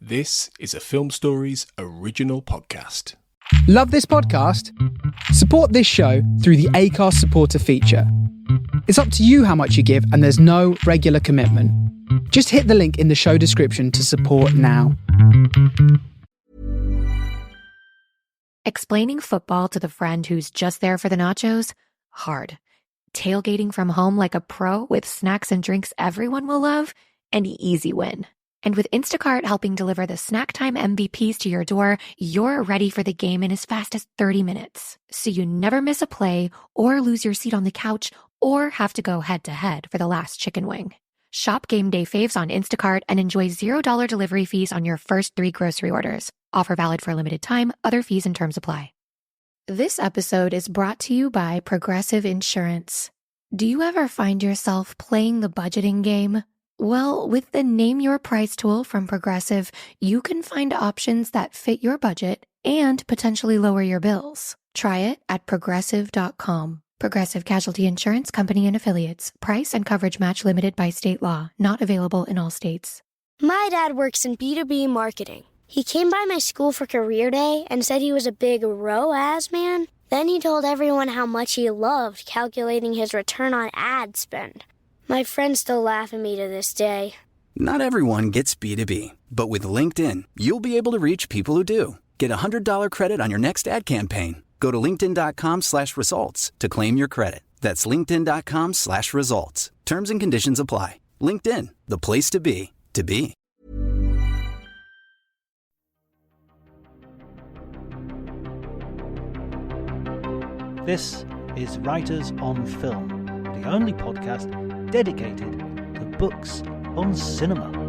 This is a Film Stories original podcast. Love this podcast? Support this show through the Acast supporter feature. It's up to you how much you give, and there's no regular commitment. Just hit the link in the show description to support now. Explaining football to the friend who's just there for the nachos? Hard. Tailgating from home like a pro with snacks and drinks everyone will love? An easy win. And with Instacart helping deliver the snack time MVPs to your door, you're ready for the game in as fast as 30 minutes. So you never miss a play or lose your seat on the couch or have to go head-to-head for the last chicken wing. Shop Game Day Faves on Instacart and enjoy $0 delivery fees on your first 3 grocery orders. Offer valid for a limited time. Other fees and terms apply. This episode is brought to you by Progressive Insurance. Do you ever find yourself playing the budgeting game? Well, with the Name Your Price tool from Progressive, you can find options that fit your budget and potentially lower your bills. Try it at Progressive.com. Progressive Casualty Insurance Company and Affiliates. Price and coverage match limited by state law. Not available in all states. My dad works in B2B marketing. He came by my school for career day and said he was a big ROAS man. Then he told everyone how much he loved calculating his return on ad spend. My friends still laugh at me to this day. Not everyone gets B2B, but with LinkedIn, you'll be able to reach people who do. Get a $100 credit on your next ad campaign. Go to linkedin.com/results to claim your credit. That's linkedin.com/results. Terms and conditions apply. LinkedIn, the place to be, to be. This is Writers on Film, the only podcast dedicated to books on cinema.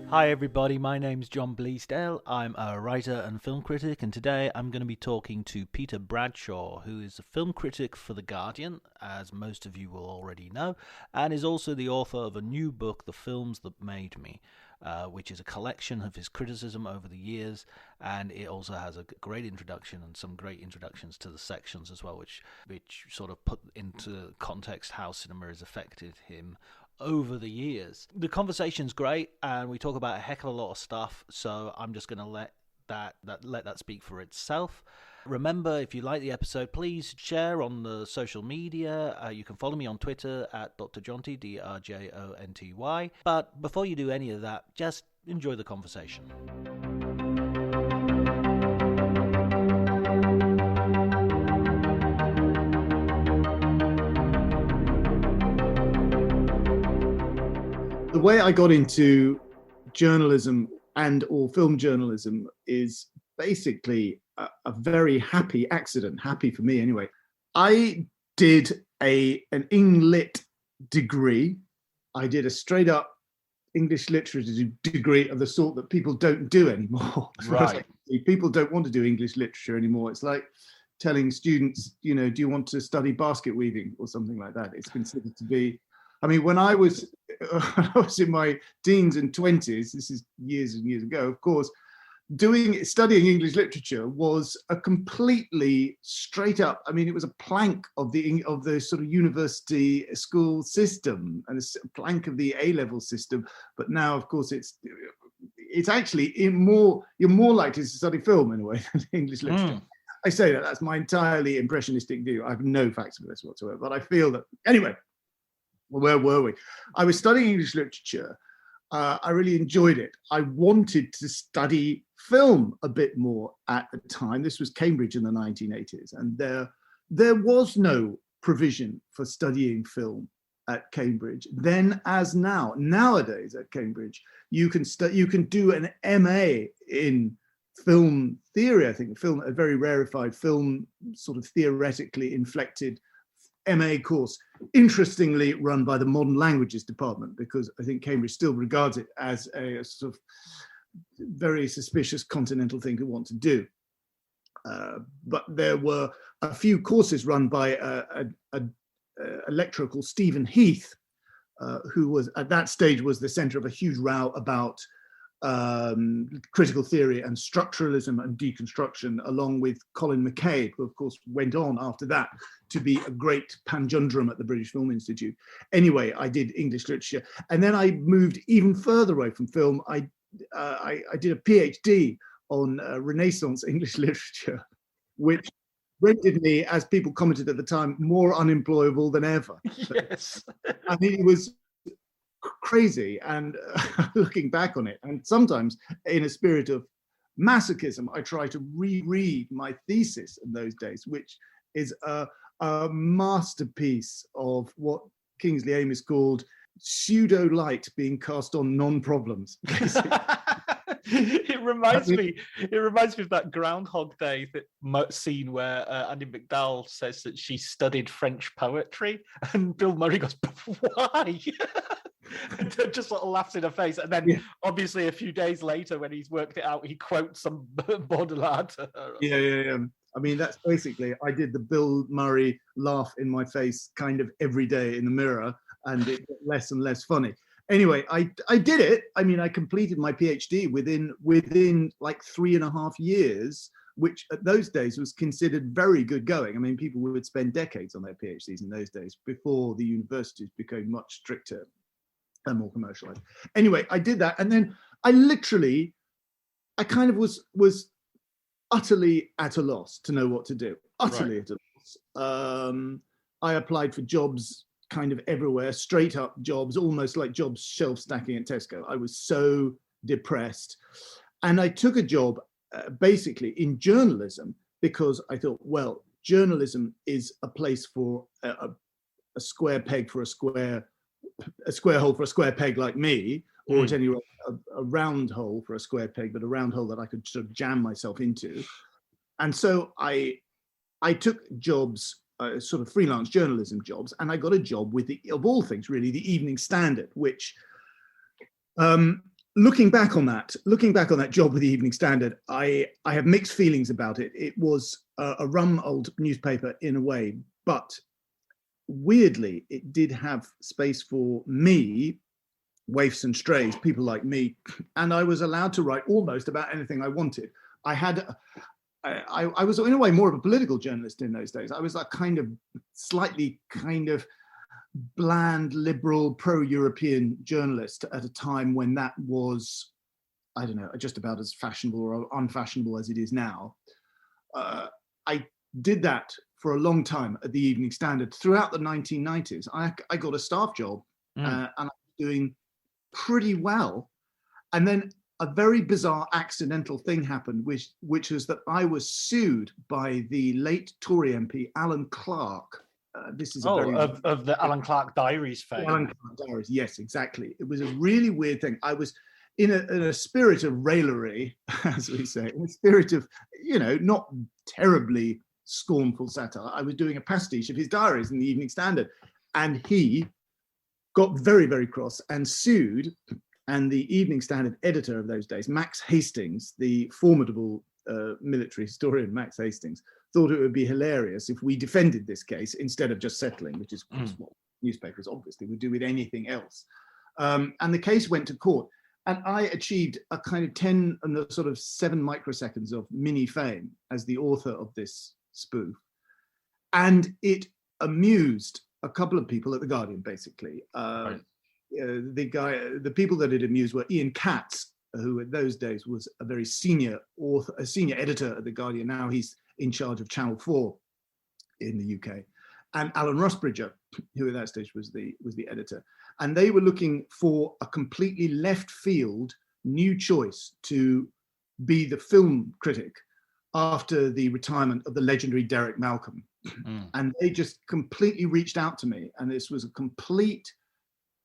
Hi everybody, my name's John Bleasdale. I'm a writer and film critic, and today I'm going to be talking to Peter Bradshaw, who is a film critic for The Guardian, as most of you will already know, and is also the author of a new book, The Films That Made Me, which is a collection of his criticism over the years, and it also has a great introduction and some great introductions to the sections as well, which sort of put into context how cinema has affected him over the years. The conversation's great, and we talk about a heck of a lot of stuff, so I'm just going to let that speak for itself. Remember, if you like the episode, please share on the social media. You can follow me on Twitter at Dr. Jonty, DRJONTY. But before you do any of that, just enjoy the conversation. The way I got into journalism or film journalism is basically a very happy accident, happy for me anyway. I did an Eng-Lit degree. I did a straight up English literature degree of the sort that people don't do anymore. Right. People don't want to do English literature anymore. It's like telling students, do you want to study basket weaving or something like that? It's considered to be, when I was in my teens and 20s, this is years and years ago, of course, studying English literature was a completely straight up, it was a plank of the sort of university school system and a plank of the A-level system. But now, of course, it's actually you're more likely to study film in a way than English literature. I say that's my entirely impressionistic view. I have no facts for this whatsoever, but I feel that, anyway. Where were we? I was studying English literature. I really enjoyed it. I wanted to study film a bit more at the time. This was Cambridge in the 1980s, and there was no provision for studying film at Cambridge then as now. Nowadays at Cambridge, you can do an MA in film theory. I think a very rarefied film, sort of theoretically inflected MA course, interestingly run by the Modern Languages Department, because I think Cambridge still regards it as a sort of very suspicious continental thing to want to do. But there were a few courses run by a lecturer called Stephen Heath, who was at that stage was the centre of a huge row about critical theory and structuralism and deconstruction, along with Colin McCabe, who of course went on after that to be a great panjundrum at the British Film Institute. Anyway, I did English literature, and then I moved even further away from film. I did a PhD on Renaissance English literature, which rendered me, as people commented at the time, more unemployable than ever. Yes. I mean, it was crazy, and looking back on it, and sometimes in a spirit of masochism, I try to reread my thesis in those days, which is a masterpiece of what Kingsley Amis called pseudo light being cast on non-problems. It reminds me of that Groundhog Day scene where Andy McDowell says that she studied French poetry, and Bill Murray goes, "Why?" Just sort of laughs in her face, and then obviously a few days later, when he's worked it out, he quotes some Baudelaire to her. Yeah. I mean, that's basically, I did the Bill Murray laugh in my face kind of every day in the mirror, and it got less and less funny. Anyway, I did it. I mean, I completed my PhD within like 3.5 years, which at those days was considered very good going. I mean, people would spend decades on their PhDs in those days before the universities became much stricter and more commercialized. Anyway, I did that, and then I kind of was utterly at a loss to know what to do. Utterly at a loss. I applied for jobs kind of everywhere, straight up jobs, almost like jobs shelf stacking at Tesco. I was so depressed. And I took a job basically in journalism, because I thought, well, journalism is a place for a square peg for a square hole for a square peg like me, or at any rate a round hole for a square peg, but a round hole that I could sort of jam myself into. And so I took jobs, sort of freelance journalism jobs, and I got a job with of all things, really, the Evening Standard, which, looking back on that job with the Evening Standard, I have mixed feelings about it. It was a rum old newspaper in a way, but weirdly, it did have space for me, waifs and strays, people like me, and I was allowed to write almost about anything I wanted. I was in a way more of a political journalist in those days. I was a kind of slightly kind of bland, liberal, pro-European journalist at a time when that was, I don't know, just about as fashionable or unfashionable as it is now. I did that for a long time at the Evening Standard. Throughout the 1990s, I got a staff job, and I was doing pretty well. And then a very bizarre accidental thing happened, which was that I was sued by the late Tory MP, Alan Clark. This is of the Alan Clark Diaries fame. Alan Clark Diaries, yes, exactly. It was a really weird thing. I was in a spirit of raillery, as we say, in a spirit of, not terribly scornful satire. I was doing a pastiche of his diaries in the Evening Standard, and he got very, very cross and sued. And the Evening Standard editor of those days, Max Hastings, the formidable military historian Max Hastings, thought it would be hilarious if we defended this case instead of just settling, which is what newspapers obviously would do with anything else. And the case went to court, and I achieved a kind of 10 and the sort of 7 microseconds of mini fame as the author of this spoof. And it amused a couple of people at The Guardian, basically. The people that it amused were Ian Katz, who at those days was a very senior author, a senior editor at The Guardian. Now he's in charge of Channel 4 in the UK, and Alan Rusbridger, who at that stage was the editor. And they were looking for a completely left field new choice to be the film critic after the retirement of the legendary Derek Malcolm. And they just completely reached out to me, and this was a complete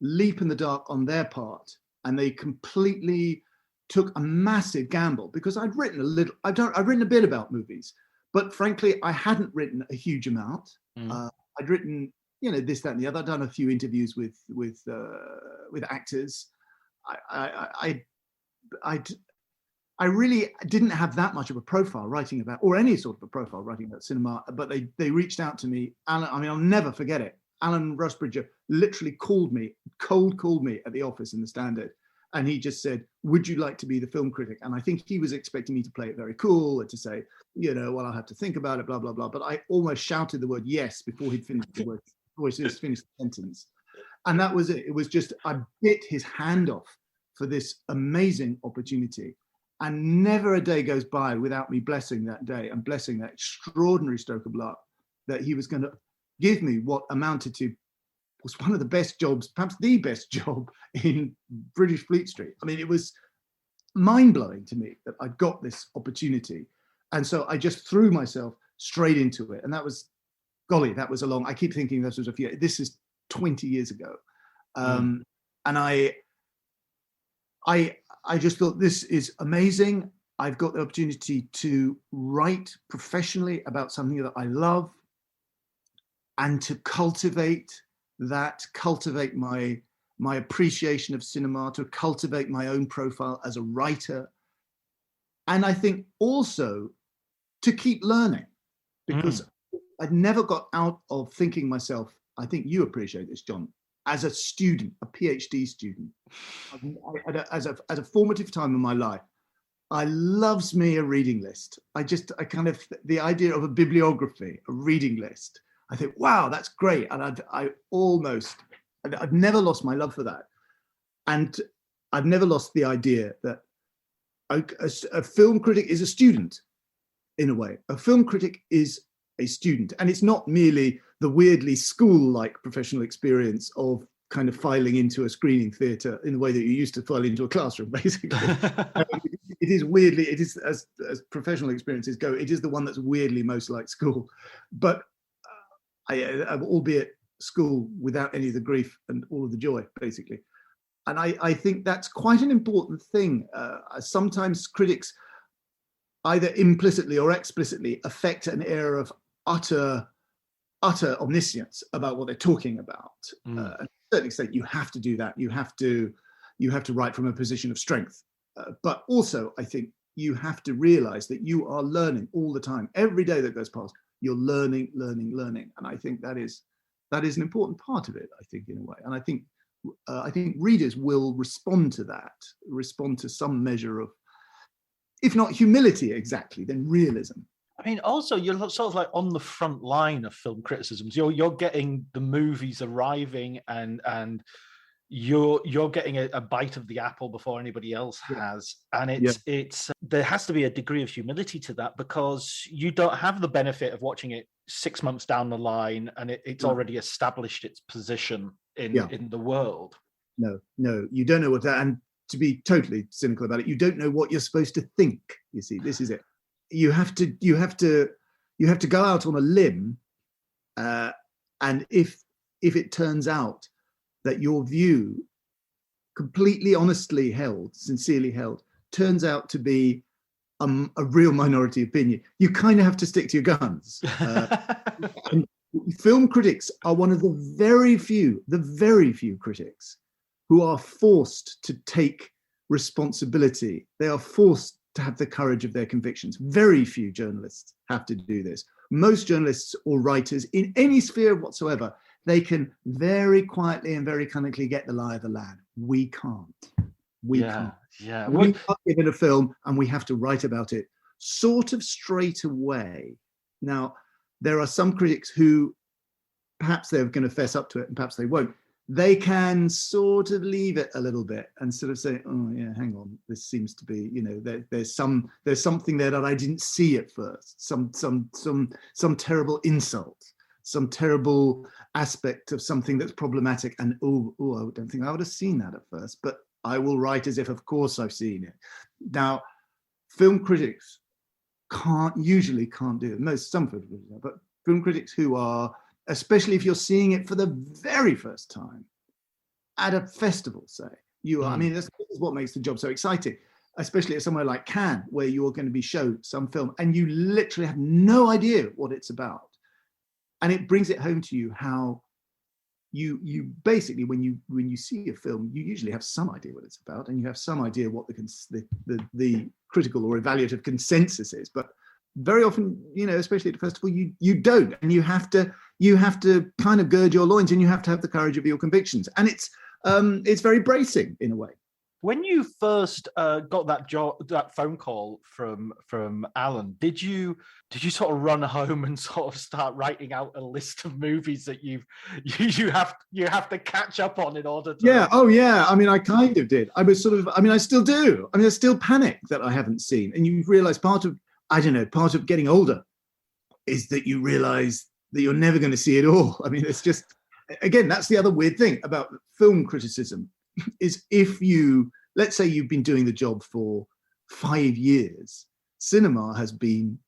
leap in the dark on their part, and they completely took a massive gamble, because I'd written a bit about movies, but frankly I hadn't written a huge amount. I'd written this, that and the other. I'd done a few interviews with actors. I really didn't have that much of a profile writing about, or any sort of a profile writing about cinema, but they reached out to me. And I mean, I'll never forget it. Alan Rusbridger literally cold called me at the office in the Standard And he just said, would you like to be the film critic? And I think he was expecting me to play it very cool and to say, well, I'll have to think about it, blah, blah, blah. But I almost shouted the word yes before he'd finished the word, before he finished the sentence. And that was it. It was just, I bit his hand off for this amazing opportunity. And never a day goes by without me blessing that day and blessing that extraordinary stroke of luck that he was going to give me what amounted to was one of the best jobs, perhaps the best job in British Fleet Street. I mean, it was mind-blowing to me that I got this opportunity. And so I just threw myself straight into it. And that was, golly, that was a long, I keep thinking this is 20 years ago. And I just thought, this is amazing. I've got the opportunity to write professionally about something that I love and to cultivate my appreciation of cinema, to cultivate my own profile as a writer. And I think also to keep learning, because I'd never got out of thinking myself, I think you appreciate this, John, as a student, a PhD student. As a formative time in my life, I loves me a reading list. The idea of a bibliography, a reading list, I think, wow, that's great. And I've never lost my love for that. And I've never lost the idea that a film critic is a student, in a way. A film critic is a student. And it's not merely the weirdly school-like professional experience of kind of filing into a screening theatre in the way that you used to file into a classroom, basically. It is as professional experiences go, it is the one that's weirdly most like school. But albeit school without any of the grief and all of the joy, basically. And I think that's quite an important thing. Sometimes critics either implicitly or explicitly affect an air of utter omniscience about what they're talking about. To a certain extent, you have to do that. You have to write from a position of strength. But also, I think you have to realize that you are learning all the time. Every day that goes past, you're learning. And I think that is an important part of it, I think, in a way. And I think readers will respond to some measure of, if not humility exactly, then realism. I mean, also, you're sort of like on the front line of film criticisms. You're getting the movies arriving and you're getting a bite of the apple before anybody else has. And it's there has to be a degree of humility to that, because you don't have the benefit of watching it 6 months down the line and it's already established its position in the world. No, you don't know what that, and to be totally cynical about it, you don't know what you're supposed to think. You see, this is it. You have to go out on a limb, and if it turns out that your view, completely honestly held, sincerely held, turns out to be a real minority opinion, you kind of have to stick to your guns. And film critics are one of the very few critics who are forced to take responsibility. They are forced to have the courage of their convictions. Very few journalists have to do this. Most journalists or writers in any sphere whatsoever, they can very quietly and very cunningly get the lie of the land. We can't. We can't. Yeah. We are given a film and we have to write about it sort of straight away. Now, there are some critics who perhaps they're going to fess up to it and perhaps they won't. They can sort of leave it a little bit and sort of say, oh yeah, hang on, this seems to be, there's something there that I didn't see at first, some terrible insult, some terrible aspect of something that's problematic, and I don't think I would have seen that at first, but I will write as if of course I've seen it. Now, film critics usually can't do it. Some film critics, but film critics who are, especially if you're seeing it for the very first time at a festival, say, you are, I mean, this is what makes the job so exciting, especially at somewhere like Cannes, where you're going to be showed some film and you literally have no idea what it's about. And it brings it home to you how you basically, when you see a film, you usually have some idea what it's about, and you have some idea what the critical or evaluative consensus is. But very often, especially at a festival, you don't, and you have to kind of gird your loins, and you have to have the courage of your convictions, and it's very bracing in a way. When you first got that phone call from Alan, did you sort of run home and sort of start writing out a list of movies that you have to catch up on in order to? Yeah. Oh, yeah. I mean, I kind of did. I was sort of. I mean, I still do. I mean, there's still panic that I haven't seen, and you realise part of getting older is that you realise that you're never going to see it all. I mean, it's just, again, that's the other weird thing about film criticism. Is if you, let's say you've been doing the job for 5 years, cinema has been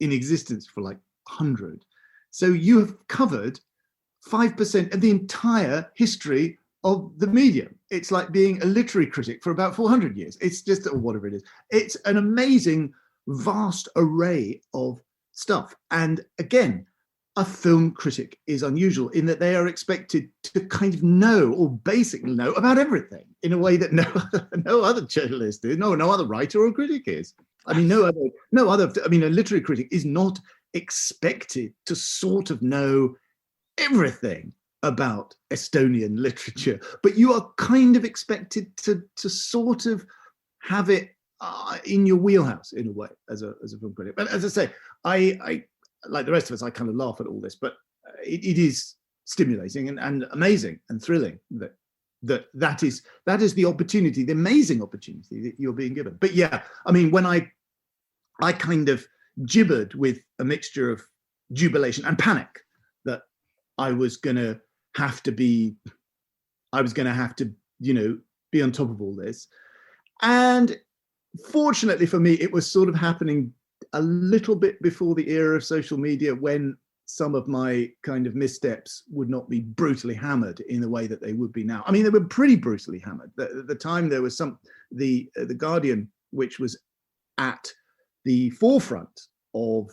in existence for like 100. So you have covered 5% of the entire history of the medium. It's like being a literary critic for about 400 years. It's just, or whatever it is. It's an amazing, vast array of stuff. And again, a film critic is unusual in that they are expected to kind of know, or basically know, about everything in a way that no other journalist is, no other writer or critic is. I mean, no other. I mean, a literary critic is not expected to sort of know everything about Estonian literature, but you are kind of expected to sort of have it in your wheelhouse in a way as a film critic. But as I say, I like the rest of us, I kind of laugh at all this, but it is stimulating and amazing and thrilling that is the opportunity, the amazing opportunity that you're being given. But yeah, I mean, when I kind of gibbered with a mixture of jubilation and panic that I was going to have to, be on top of all this. And fortunately for me, it was sort of happening a little bit before the era of social media, when some of my kind of missteps would not be brutally hammered in the way that they would be now. I mean, they were pretty brutally hammered. At the time, there was the Guardian, which was at the forefront of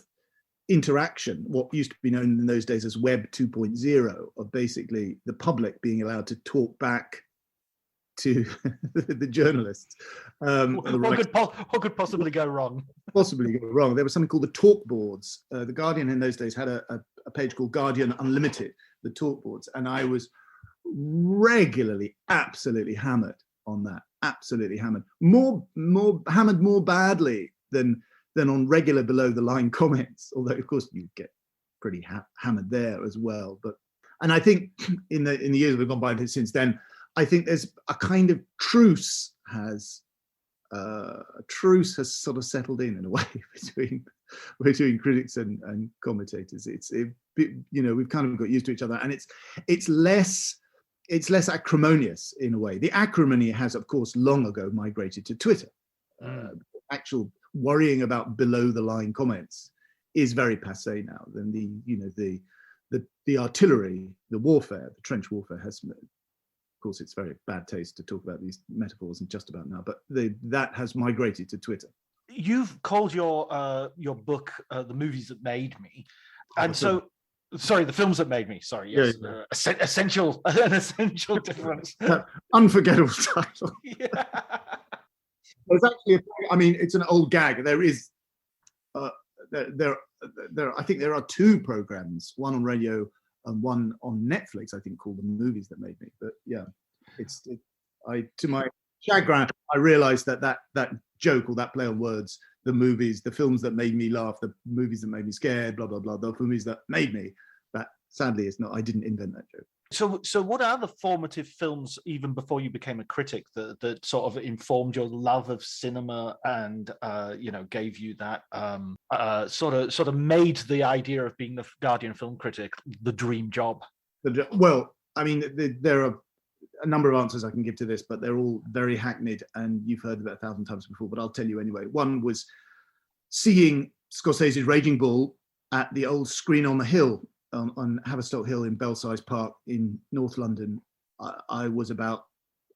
interaction, what used to be known in those days as Web 2.0, of basically the public being allowed to talk back to the journalists. What could possibly go wrong? Possibly go wrong. There was something called the talk boards. The Guardian in those days had a page called Guardian Unlimited, the talk boards, and I was regularly absolutely hammered on that. Absolutely hammered. More hammered more badly than on regular below the line comments. Although of course you get pretty hammered there as well. And I think in the years we've gone by since then, I think there's a kind of truce has sort of settled in a way between critics and commentators. We've kind of got used to each other, and it's less acrimonious in a way. The acrimony has, of course, long ago migrated to Twitter. Actual worrying about below the line comments is very passé now. Then the artillery, the warfare, the trench warfare has. Of course, it's very bad taste to talk about these metaphors and just about now, but that has migrated to Twitter. You've called your book "The Movies That Made Me," and the films that made me. Sorry, yes, yeah. An essential difference. Unforgettable title. Yeah. There's actually, it's an old gag. There is, there. I think there are two programs, one on radio and one on Netflix, I think, called The Movies That Made Me. But yeah, to my chagrin, I realized that joke, or that play on words, the films that made me laugh, the movies that made me scared, blah, blah, blah, the movies that made me, that sadly is not, I didn't invent that joke. So what are the formative films, even before you became a critic, that sort of informed your love of cinema and gave you that sort of made the idea of being the Guardian film critic the dream job? Well, I mean, there are a number of answers I can give to this, but they're all very hackneyed, and you've heard about 1,000 times before, but I'll tell you anyway. One was seeing Scorsese's Raging Bull at the old Screen on the Hill on Haverstock Hill in Belsize Park in North London. I was about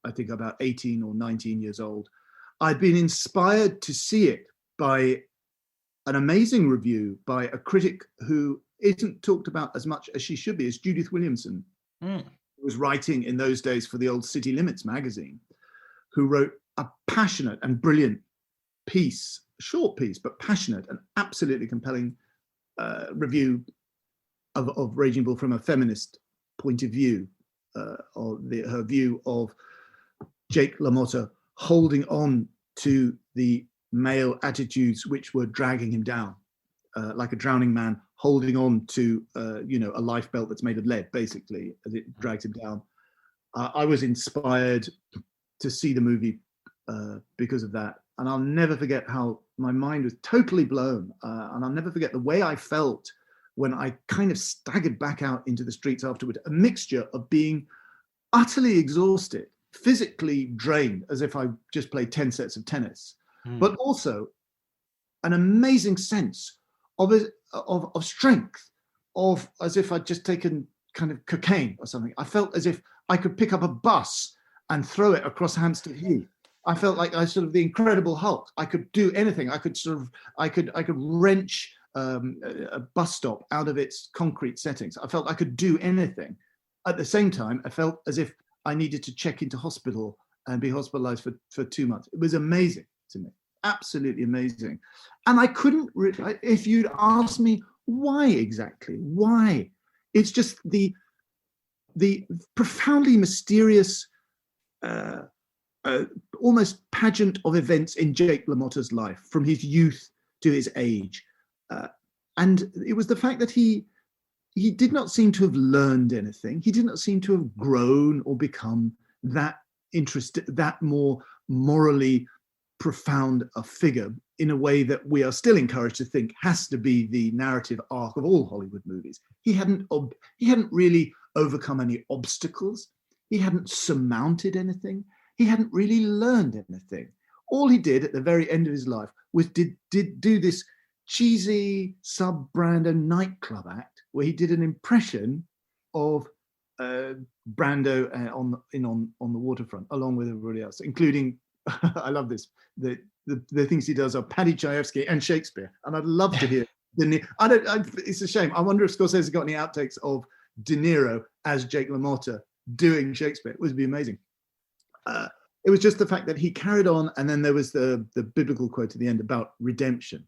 18 or 19 years old. I'd been inspired to see it by an amazing review by a critic who isn't talked about as much as she should be, as Judith Williamson, who was writing in those days for the old City Limits magazine, who wrote a passionate and brilliant piece, short piece, but passionate and absolutely compelling review of Raging Bull from a feminist point of view, her view of Jake LaMotta holding on to the male attitudes which were dragging him down, like a drowning man holding on to, a lifebelt that's made of lead, basically, as it drags him down. I was inspired to see the movie because of that. And I'll never forget how my mind was totally blown. And I'll never forget the way I felt when I kind of staggered back out into the streets afterward, a mixture of being utterly exhausted, physically drained, as if I just played 10 sets of tennis, but also an amazing sense of strength, of as if I'd just taken kind of cocaine or something. I felt as if I could pick up a bus and throw it across Hampstead Heath. I felt like I was sort of the Incredible Hulk. I could do anything. I could wrench a bus stop out of its concrete settings. I felt I could do anything. At the same time, I felt as if I needed to check into hospital and be hospitalized for 2 months. It was amazing to me, absolutely amazing. And I couldn't, if you'd asked me why exactly, why? It's just the profoundly mysterious, almost pageant of events in Jake LaMotta's life, from his youth to his age. And it was the fact that he did not seem to have learned anything. He did not seem to have grown or become that interested, that more morally profound a figure, in a way that we are still encouraged to think has to be the narrative arc of all Hollywood movies. He hadn't really overcome any obstacles. He hadn't surmounted anything. He hadn't really learned anything. All he did at the very end of his life was did do this cheesy sub-Brando nightclub act where he did an impression of Brando on the waterfront, along with everybody else, including I love this, the things he does are Paddy Chayefsky and Shakespeare, and I'd love to hear it's a shame. I wonder if Scorsese's got any outtakes of De Niro as Jake LaMotta doing Shakespeare. It would be amazing. It was just the fact that he carried on, and then there was the biblical quote at the end about redemption.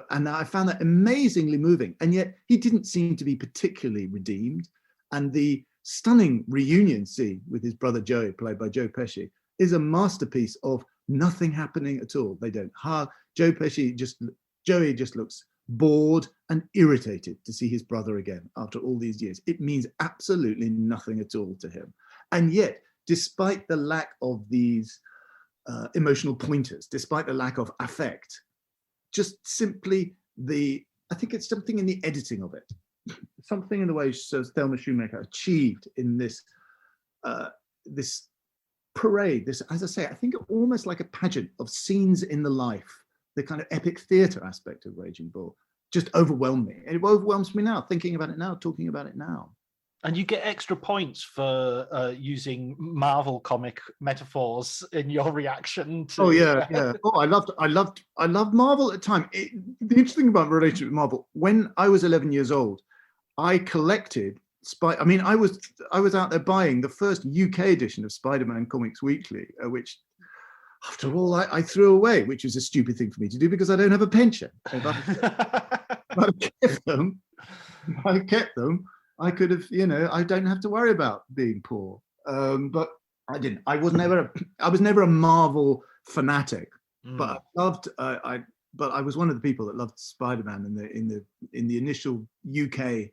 And I found that amazingly moving, and yet he didn't seem to be particularly redeemed. And the stunning reunion scene with his brother Joey, played by Joe Pesci, is a masterpiece of nothing happening at all. They don't hug. Joey just looks bored and irritated to see his brother again after all these years. It means absolutely nothing at all to him. And yet, despite the lack of these emotional pointers, despite the lack of affect, just simply I think it's something in the editing of it, something in the way Thelma Shoemaker achieved in this parade, this, as I say, I think almost like a pageant of scenes in the life, the kind of epic theatre aspect of Raging Bull just overwhelmed me. And it overwhelms me now, thinking about it now, talking about it now. And you get extra points for using Marvel comic metaphors in your reaction to. Oh yeah. Oh, I loved Marvel at the time. The interesting about my relationship with Marvel, when I was 11 years old, I collected I was out there buying the first UK edition of Spider-Man Comics Weekly, which, after all, I threw away, which was a stupid thing for me to do because I don't have a pension. If I kept them. I could have, I don't have to worry about being poor. But I didn't. I was never a Marvel fanatic. But I loved. But I was one of the people that loved Spider-Man in the initial UK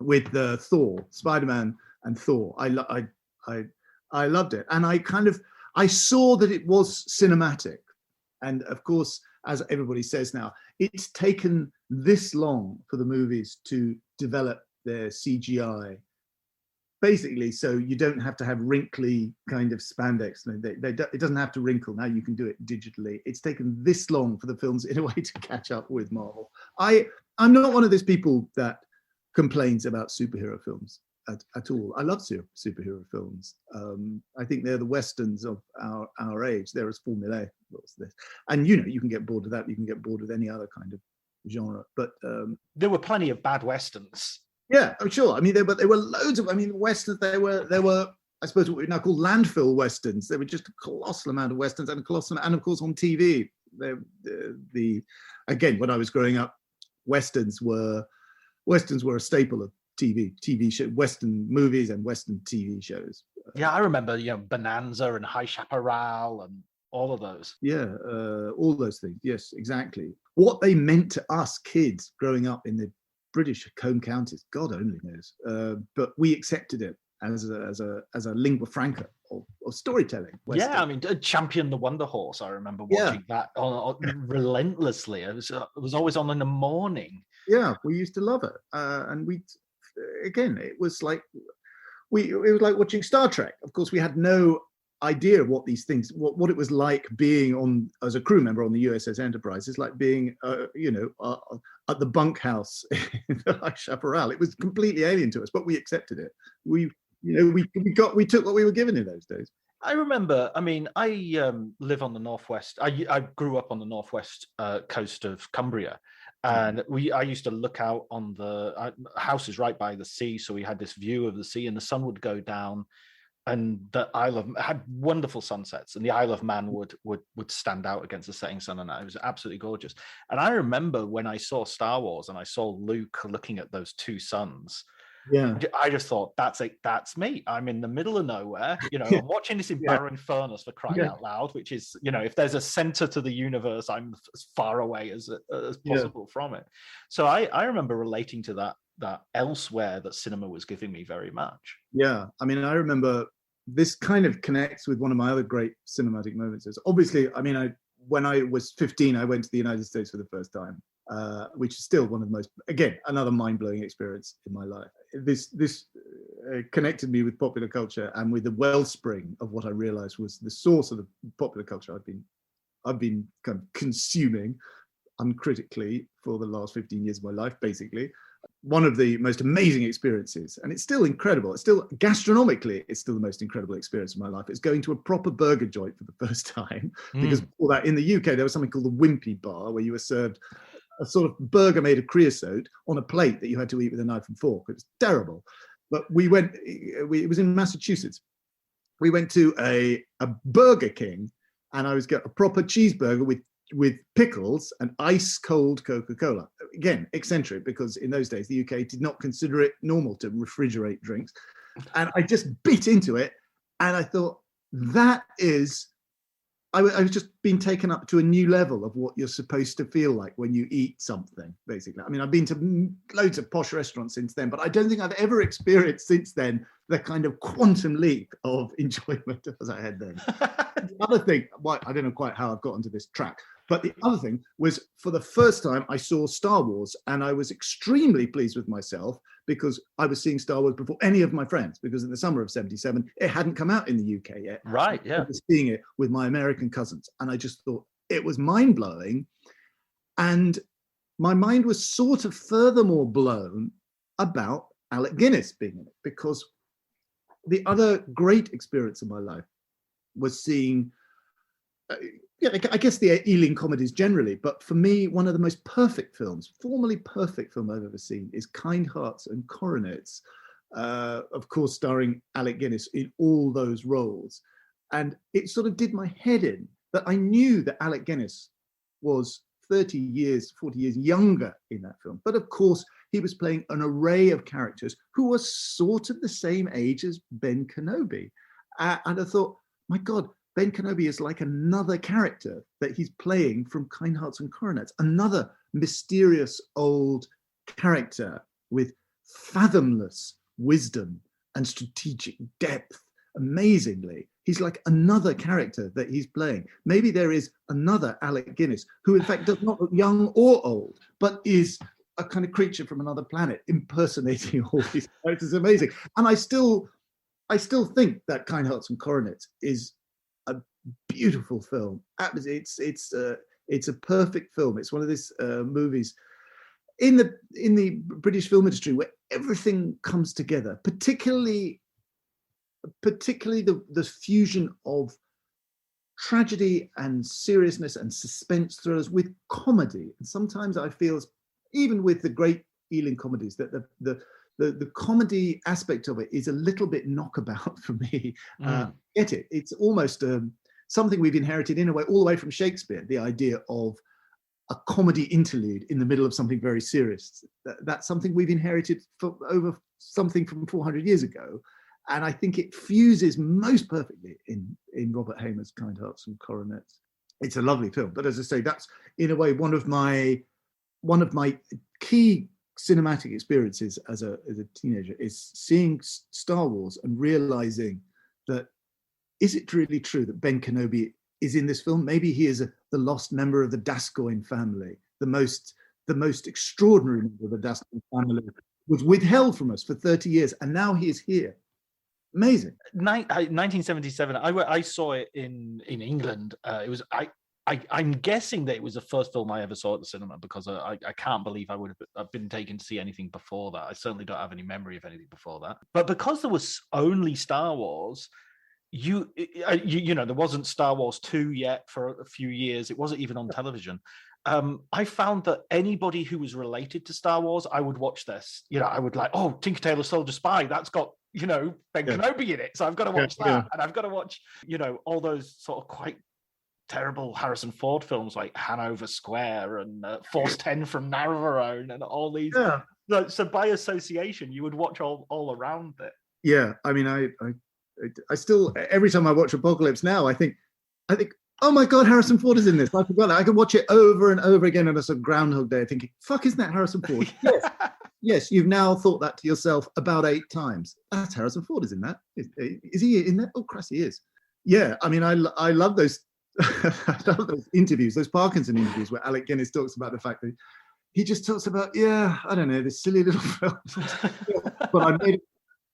with Thor, Spider-Man and Thor. I loved it, and I saw that it was cinematic, and of course, as everybody says now, it's taken this long for the movies to develop their CGI, basically, so you don't have to have wrinkly kind of spandex. It doesn't have to wrinkle now. You can do it digitally. It's taken this long for the films in a way to catch up with Marvel. I'm not one of those people that complains about superhero films at all. I love superhero films. I think they're the westerns of our age. They're as formulaic as this, and you can get bored of that. You can get bored with any other kind of genre. But there were plenty of bad westerns. Yeah, I'm sure. I mean, there were loads of. I mean, westerns. There were. I suppose what we now call landfill westerns. There were just a colossal amount of westerns, and of course on TV. Again, when I was growing up, westerns were a staple of TV show, Western movies and Western TV shows. Yeah, I remember, Bonanza and High Chaparral and all of those. Yeah, all those things. Yes, exactly. What they meant to us kids growing up in the British home counties, God only knows. But we accepted it as a lingua franca of storytelling. Yeah, I mean, Champion the Wonder Horse. I remember watching that relentlessly. It was always on in the morning. Yeah, we used to love it, and it was like it was like watching Star Trek. Of course, we had no idea what these things, what it was like being on as a crew member on the USS Enterprise. It's like being, at the bunkhouse in the High Chaparral. It was completely alien to us, but we accepted it. We took what we were given in those days. I remember. I mean, I live on the northwest. I grew up on the northwest coast of Cumbria, and I used to look out on the houses right by the sea, so we had this view of the sea, and the sun would go down, and the Isle of had wonderful sunsets, and the Isle of Man would stand out against the setting sun, and it was absolutely gorgeous. And I remember when I saw Star Wars and I saw Luke looking at those two suns. Yeah, I just thought that's me. I'm in the middle of nowhere. I'm watching this in barren furnace, for crying out loud, which is, if there's a center to the universe, I'm as far away as possible from it. So I remember relating to that elsewhere that cinema was giving me very much. Yeah, I mean, I remember this kind of connects with one of my other great cinematic moments. Is obviously, I mean, when I was 15, I went to the United States for the first time, which is still one of the most, again, another mind-blowing experience in my life. This connected me with popular culture and with the wellspring of what I realized was the source of the popular culture I've been kind of consuming uncritically for the last 15 years of my life, basically. One of the most amazing experiences, and it's still incredible. It's still gastronomically, it's still the most incredible experience of my life. It's going to a proper burger joint for the first time, because before that, in the UK, there was something called the Wimpy Bar, where you were served a sort of burger made of creosote on a plate that you had to eat with a knife and fork. It was terrible. But it was in Massachusetts. We went to a Burger King, and I was getting a proper cheeseburger with pickles and ice cold Coca-Cola. Again, eccentric, because in those days, the UK did not consider it normal to refrigerate drinks. And I just bit into it, and I thought, I was just being taken up to a new level of what you're supposed to feel like when you eat something, basically. I mean, I've been to loads of posh restaurants since then, but I don't think I've ever experienced since then the kind of quantum leap of enjoyment as I had then. The other thing, I don't know quite how I've got onto this track, but the other thing was, for the first time, I saw Star Wars, and I was extremely pleased with myself, because I was seeing Star Wars before any of my friends, because in the summer of 77, it hadn't come out in the UK yet. Right, yeah. I was seeing it with my American cousins, and I just thought it was mind-blowing. And my mind was sort of furthermore blown about Alec Guinness being in it, because the other great experience of my life was seeing, I guess, the Ealing comedies generally, but for me, one of the most perfect films, formally perfect film I've ever seen, is Kind Hearts and Coronets, of course, starring Alec Guinness in all those roles. And it sort of did my head in that I knew that Alec Guinness was 40 years younger in that film. But of course, he was playing an array of characters who were sort of the same age as Ben Kenobi. And I thought, my God, Ben Kenobi is like another character that he's playing from Kind Hearts and Coronets, another mysterious old character with fathomless wisdom and strategic depth. Amazingly, he's like another character that he's playing. Maybe there is another Alec Guinness, who in fact does not look young or old, but is a kind of creature from another planet impersonating all these characters. Amazing. And I still think that Kind Hearts and Coronets is a beautiful film. It's a perfect film. It's one of these movies in the British film industry where everything comes together, particularly the fusion of tragedy and seriousness and suspense thrillers with comedy. And sometimes I feel, even with the great Ealing comedies, that the comedy aspect of it is a little bit knockabout for me. Get it? It's almost something we've inherited in a way, all the way from Shakespeare, the idea of a comedy interlude in the middle of something very serious. That's something we've inherited over something from 400 years ago. And I think it fuses most perfectly in Robert Hamer's Kind Hearts and Coronets. It's a lovely film, but as I say, that's in a way one of my key cinematic experiences as a teenager is seeing Star Wars and realizing that, is it really true that Ben Kenobi is in this film? Maybe he is the lost member of the Gascoigne family, the most extraordinary member of the Gascoigne family, was withheld from us for 30 years, and now he is here. Amazing. 1977. I saw it in England. It was I'm guessing that it was the first film I ever saw at the cinema, because I can't believe I would have been taken to see anything before that. I certainly don't have any memory of anything before that. But because there was only Star Wars, you know, there wasn't Star Wars 2 yet for a few years. It wasn't even on television. I found that anybody who was related to Star Wars, I would watch this. You know, I would like, oh, Tinker Tailor Soldier Spy, that's got, you know, Ben Kenobi in it, so I've got to watch that. And I've got to watch, you know, all those sort of quite terrible Harrison Ford films like Hanover Square and Force 10 from Navarone and all these. So by association, you would watch all around it. Yeah, I mean, I still, every time I watch Apocalypse Now, I think, oh my God, Harrison Ford is in this. I forgot that. I could watch it over and over again on a sort of Groundhog Day, thinking, fuck, isn't that Harrison Ford? Yes. Yes, you've now thought that to yourself about 8 times. That's Harrison Ford is in that. Is he in that? Oh, Christ, he is. Yeah, I mean, I love those. I love those interviews, those Parkinson interviews, where Alec Guinness talks about the fact that he just talks about, I don't know, this silly little film. But I made it.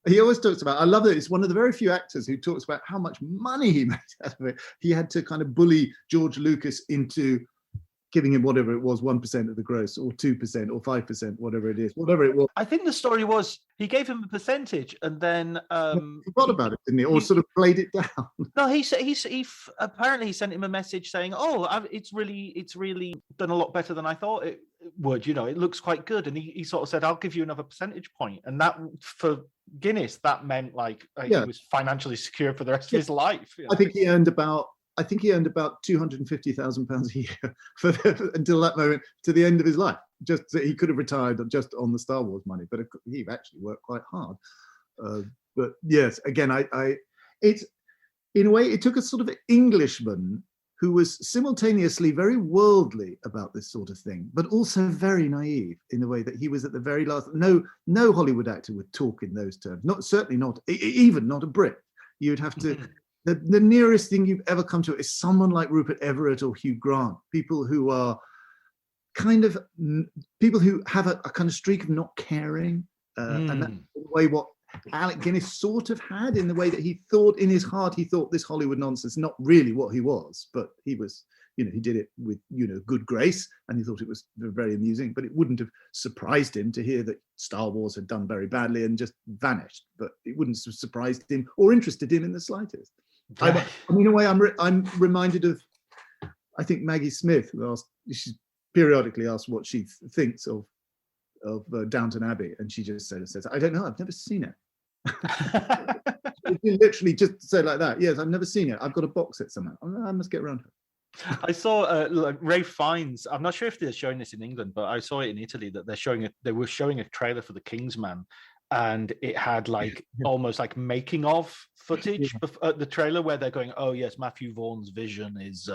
He always talks about, I love that it's one of the very few actors who talks about how much money he made out of it. He had to kind of bully George Lucas into giving him whatever it was, 1% of the gross, or 2%, or 5%, whatever it was. I think the story was he gave him a percentage, and then he forgot about it, didn't he? Or sort of played it down. No, he apparently he sent him a message saying, "Oh, it's really done a lot better than I thought it would. You know, it looks quite good." And he sort of said, "I'll give you another percentage point," and that for Guinness that meant like he was financially secure for the rest of his life. You know? I think he earned about £250,000 a year until that moment, to the end of his life. Just that he could have retired just on the Star Wars money, but he actually worked quite hard. But yes, again, it's in a way it took a sort of Englishman who was simultaneously very worldly about this sort of thing, but also very naive in the way that he was at the very last. No Hollywood actor would talk in those terms. Certainly not, even not a Brit. You'd have to. The nearest thing you've ever come to is someone like Rupert Everett or Hugh Grant, people who are people who have a kind of streak of not caring, and that's the way what Alec Guinness sort of had, in the way that he thought in his heart, he thought this Hollywood nonsense, not really what he was, but he was, he did it with, good grace, and he thought it was very amusing, but it wouldn't have surprised him to hear that Star Wars had done very badly and just vanished, but it wouldn't have surprised him or interested him in the slightest. I mean, in a way, I'm reminded of, I think, Maggie Smith, she periodically asks what she thinks of Downton Abbey, and she just says, I don't know, I've never seen it. She literally just said like that, yes, I've never seen it, I've got a box set somewhere, I must get around to it. I saw Ray Fiennes. I'm not sure if they're showing this in England, but I saw it in Italy that they were showing a trailer for The Kingsman, and it had like almost like making of footage the trailer where they're going, oh yes, Matthew Vaughan's vision is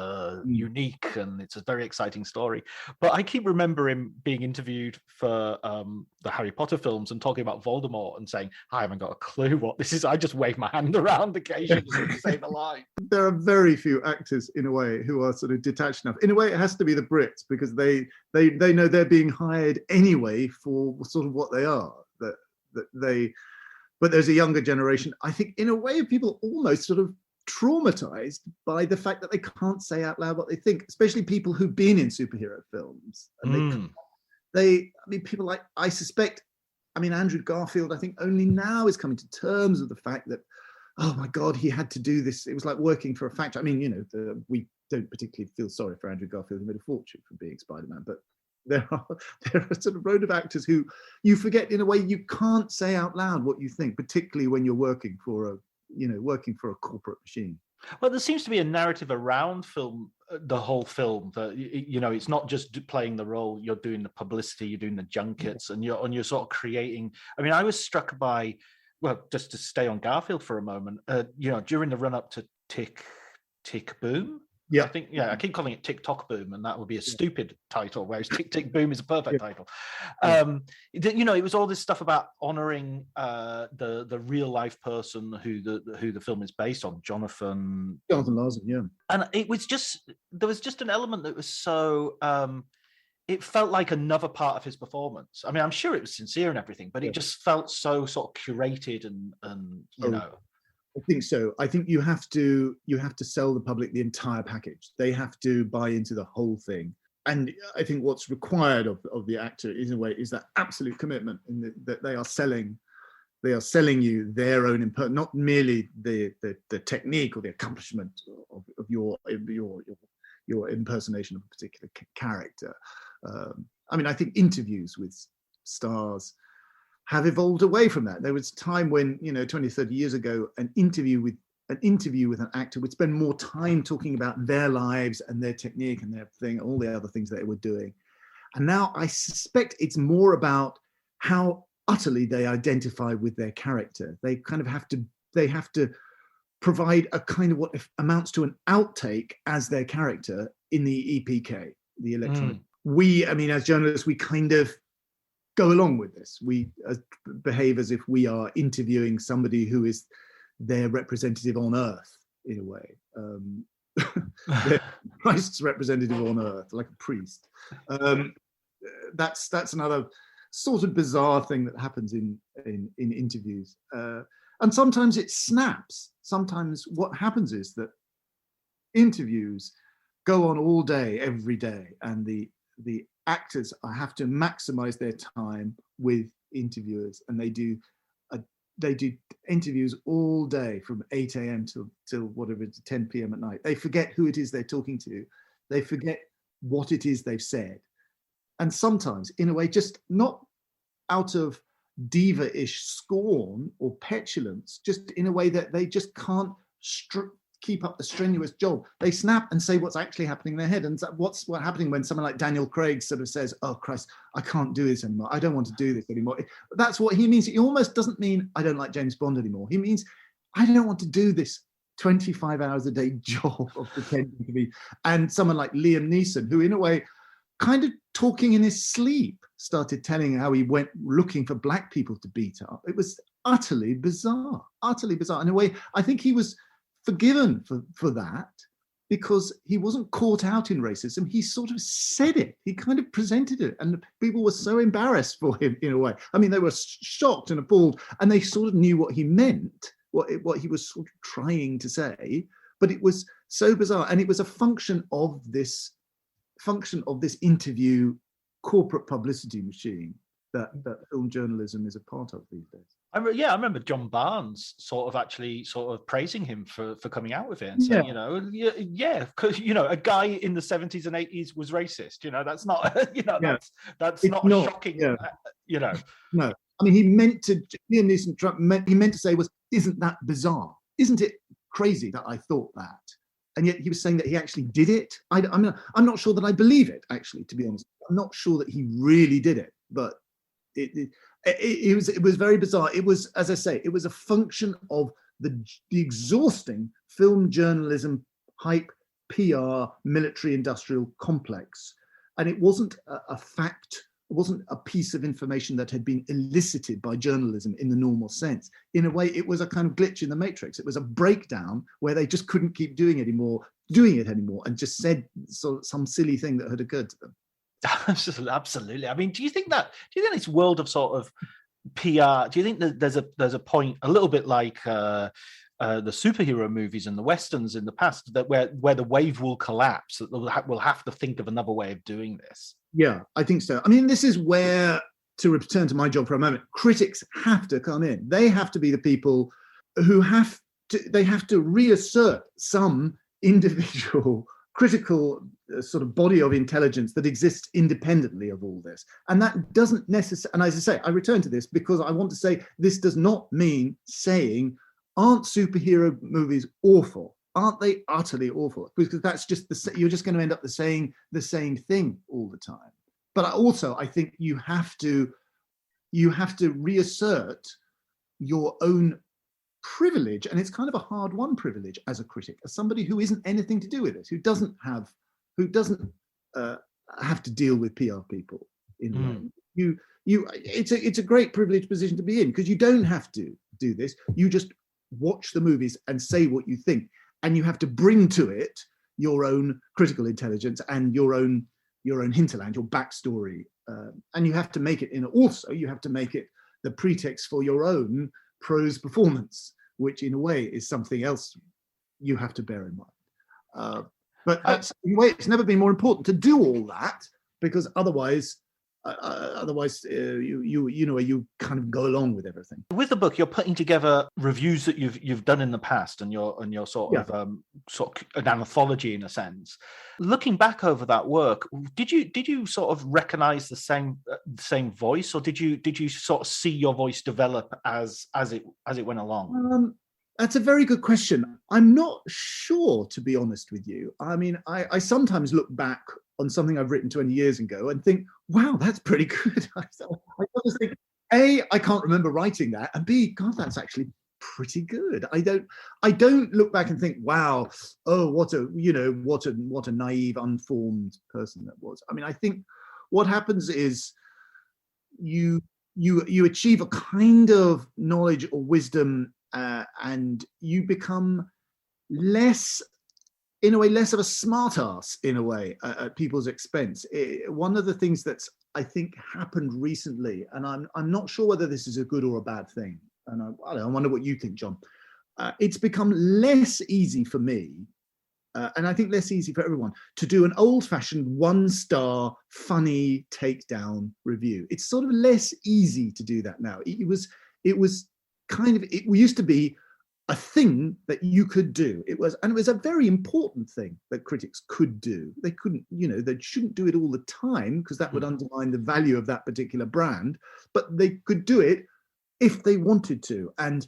unique and it's a very exciting story. But I keep remembering being interviewed for the Harry Potter films and talking about Voldemort and saying, I haven't got a clue what this is. I just wave my hand around occasionally to say the line. There are very few actors in a way who are sort of detached enough. In a way, it has to be the Brits, because they know they're being hired anyway for sort of what they are. But there's a younger generation, I think, in a way, of people almost sort of traumatized by the fact that they can't say out loud what they think, especially people who've been in superhero films. And people like, I suspect, Andrew Garfield, I think only now is coming to terms with the fact that, oh my God, he had to do this. It was like working for a factory. We don't particularly feel sorry for Andrew Garfield. He made a fortune for being Spider-Man, but there are sort of road of actors who you forget, in a way, you can't say out loud what you think, particularly when you're working for a corporate machine. Well, there seems to be a narrative around the whole film, that it's not just playing the role. You're doing the publicity, you're doing the junkets, and you're sort of creating. I was struck by well, just to stay on Garfield for a moment, during the run up to Tick Boom. Yeah, I keep calling it TikTok Boom, and that would be a stupid title, whereas Tick Tick Boom is a perfect title. It was all this stuff about honoring the real life person who the film is based on, Jonathan Larson, yeah. And it was there was just an element that was so it felt like another part of his performance. I mean, I'm sure it was sincere and everything, but it just felt so sort of curated and you know. I think so. I think you have to sell the public the entire package. They have to buy into the whole thing. And I think what's required of the actor is that absolute commitment that they are selling you their own not merely the technique or the accomplishment of your impersonation of a particular character. I mean, I think interviews with stars have evolved away from that. There was a time when, 20, 30 years ago, an interview with an actor would spend more time talking about their lives and their technique and their thing, all the other things that they were doing. And now I suspect it's more about how utterly they identify with their character. They kind of have to provide a kind of what amounts to an outtake as their character in the EPK, the electronic. As journalists, we kind of go along with this. We behave as if we are interviewing somebody who is their representative on earth, in a way. Christ's representative on earth, like a priest. That's another sort of bizarre thing that happens in interviews. And sometimes it snaps. Sometimes what happens is that interviews go on all day, every day, and the actors have to maximize their time with interviewers, and they do interviews all day from 8 a.m. till whatever, 10 p.m. at night. They forget who it is they're talking to. They forget what it is they've said. And sometimes, in a way, just not out of diva-ish scorn or petulance, just in a way that they just can't keep up the strenuous job. They snap and say what's actually happening in their head. And what's happening when someone like Daniel Craig sort of says, "Oh Christ, I can't do this anymore. I don't want to do this anymore." That's what he means. He almost doesn't mean I don't like James Bond anymore. He means I don't want to do this 25 hours a day job of pretending to be. And someone like Liam Neeson, who in a way, kind of talking in his sleep, started telling how he went looking for black people to beat up. It was utterly bizarre. In a way, I think he was forgiven for that because he wasn't caught out in racism. He sort of said it. He kind of presented it, and people were so embarrassed for him in a way. I mean, they were shocked and appalled, and they sort of knew what he meant, what he was sort of trying to say, but it was so bizarre, and it was a function of this interview corporate publicity machine that film journalism is a part of these days. I remember John Barnes sort of praising him for coming out with it and saying, because a guy in the 70s and 80s was racist. That's not, that's not shocking. Yeah. No, I mean, Liam Neeson he meant to say isn't that bizarre? Isn't it crazy that I thought that? And yet he was saying that he actually did it. I'm not sure that I believe it, actually, to be honest. I'm not sure that he really did it, but it was very bizarre. It was, as I say, it was a function of the exhausting film journalism hype, PR, military industrial complex. And it wasn't a fact. It wasn't a piece of information that had been elicited by journalism in the normal sense. In a way, it was a kind of glitch in the matrix. It was a breakdown where they just couldn't keep doing it anymore, and just said some silly thing that had occurred to them. Absolutely. I mean, do you think this world of sort of PR, do you think that there's a point a little bit like the superhero movies and the westerns in the past, that where the wave will collapse, that we'll have to think of another way of doing this? Yeah, I think so. I mean, this is where, to return to my job for a moment, critics have to come in. They have to be the people who have to reassert some individual critical sort of body of intelligence that exists independently of all this. And that doesn't necessarily, and as I say, I return to this because I want to say this does not mean saying, aren't superhero movies awful? Aren't they utterly awful? Because that's just you're just going to end up saying the same thing all the time. But I think you have to reassert your own privilege, and it's kind of a hard-won privilege as a critic, as somebody who isn't anything to do with it, who doesn't have to deal with PR people in a way. It's a great privileged position to be in, because you don't have to do this. You just watch the movies and say what you think, and you have to bring to it your own critical intelligence and your own hinterland, your backstory, and you have to make it you have to make it the pretext for your own prose performance, which in a way is something else you have to bear in mind. But in a way, it's never been more important to do all that, because otherwise you kind of go along with everything. With the book, you're putting together reviews that you've done in the past, and you're sort of an anthology in a sense. Looking back over that work, did you sort of recognize the same voice, or did you sort of see your voice develop as it went along? That's a very good question. I'm not sure, to be honest with you. I mean, I sometimes look back on something I've written 20 years ago and think, wow, that's pretty good. I always think, A, I can't remember writing that, and B, God, that's actually pretty good. I don't look back and think, wow, oh, what a naive, unformed person that was. I mean, I think what happens is you achieve a kind of knowledge or wisdom, and you become less of a smart ass in a way at people's expense. One of the things that's, I think, happened recently, and I'm not sure whether this is a good or a bad thing, and I wonder what you think, John. It's become less easy for me, and I think less easy for everyone, to do an old-fashioned 1-star funny takedown review. It's sort of less easy to do that now. It was kind of, it used to be a thing that you could do. It was a very important thing that critics could do. They couldn't, they shouldn't do it all the time, because that would undermine the value of that particular brand, but they could do it if they wanted to. And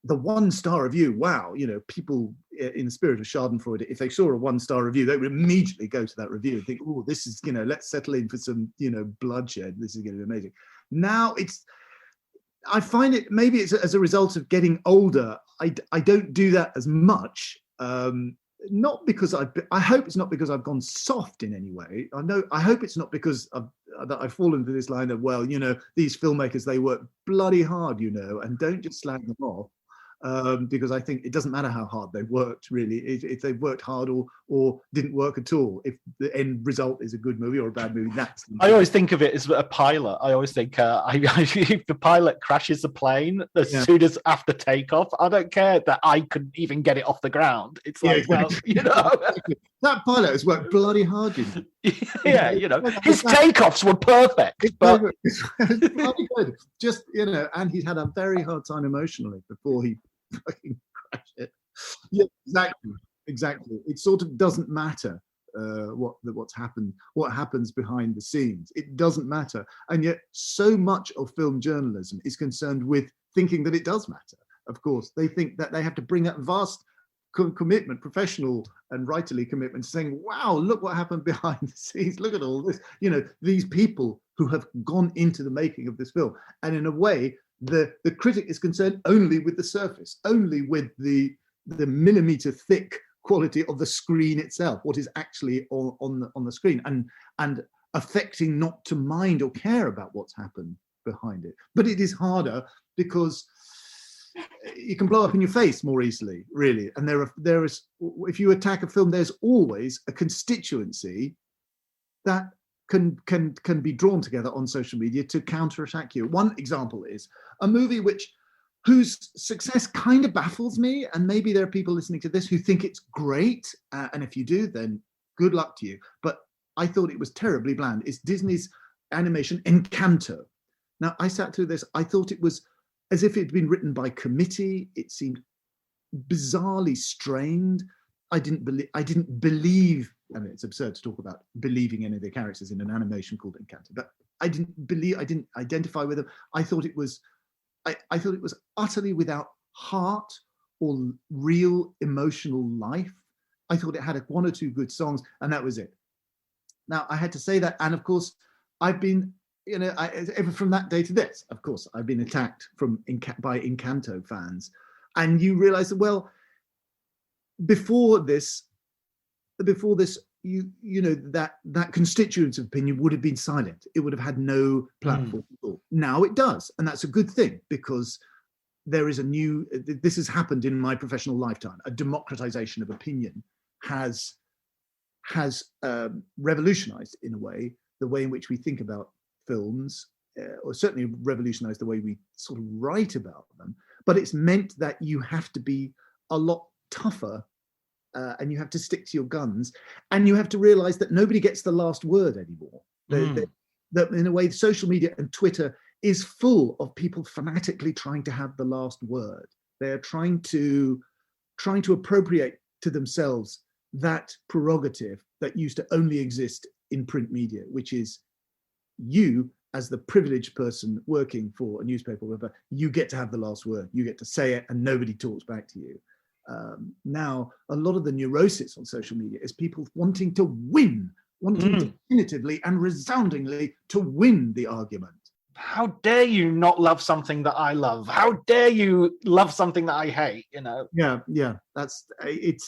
the 1-star review, wow, people in the spirit of Schadenfreude, if they saw a 1-star review, they would immediately go to that review and think, oh, this is, let's settle in for some, bloodshed. This is going to be amazing. Now I find it, maybe it's as a result of getting older, I don't do that as much. Not because I hope it's not because I've gone soft in any way. I hope it's not because that I've fallen into this line of, well, these filmmakers, they work bloody hard, and don't just slag them off. Because I think it doesn't matter how hard they've worked, really. If they've worked hard or didn't work at all, if the end result is a good movie or a bad movie, that's... I always think of it as a pilot. I always think if the pilot crashes the plane as soon as after takeoff, I don't care that I couldn't even get it off the ground. It's like, exactly. That pilot has worked bloody hard. Yeah, his takeoffs were perfect. But it's bloody good. Just, and he's had a very hard time emotionally before he fucking crash it. Yeah, exactly. It sort of doesn't matter what happens behind the scenes. It doesn't matter, and yet so much of film journalism is concerned with thinking that it does matter. Of course, they think that they have to bring that vast commitment, professional and writerly commitment, saying, wow, look what happened behind the scenes, look at all this, these people who have gone into the making of this film. And in a way, the critic is concerned only with the surface, only with the millimeter thick quality of the screen itself, what is actually on the screen, and affecting not to mind or care about what's happened behind it. But it is harder because you can blow up in your face more easily, really. And there is, if you attack a film, there's always a constituency that can be drawn together on social media to counterattack you. One example is a movie whose success kind of baffles me, and maybe there are people listening to this who think it's great, and if you do, then good luck to you. But I thought it was terribly bland. It's Disney's animation Encanto. Now, I sat through this, I thought it was as if it'd been written by committee. It seemed bizarrely strained. I didn't believe, I mean, it's absurd to talk about believing any of the characters in an animation called Encanto, but I didn't identify with them. I thought it was utterly without heart or real emotional life. I thought it had one or two good songs, and that was it. Now, I had to say that, and of course, I've been ever from that day to this, of course, I've been attacked by Encanto fans, and you realise that, well, before this, that constituent opinion would have been silent. It would have had no platform at all. Now it does, and that's a good thing, because there is this has happened in my professional lifetime. A democratization of opinion has revolutionized, in a way, the way in which we think about films, or certainly revolutionized the way we sort of write about them. But it's meant that you have to be a lot tougher, and you have to stick to your guns, and you have to realize that nobody gets the last word anymore. That in a way, social media and Twitter is full of people fanatically trying to have the last word. They're trying to appropriate to themselves that prerogative that used to only exist in print media, which is, you, as the privileged person working for a newspaper, whatever, you get to have the last word. You get to say it, and nobody talks back to you. Now, a lot of the neurosis on social media is people wanting to win, definitively and resoundingly to win the argument. How dare you not love something that I love? How dare you love something that I hate? Yeah. That's it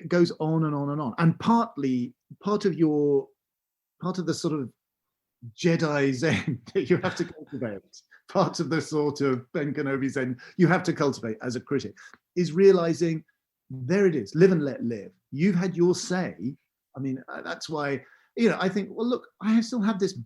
goes on and on and on. And part of the sort of Jedi Zen that you have to cultivate, part of the sort of Ben Kenobi Zen you have to cultivate as a critic, is realizing, there it is, live and let live. You've had your say. I mean, that's why, I think, well, look, I still have this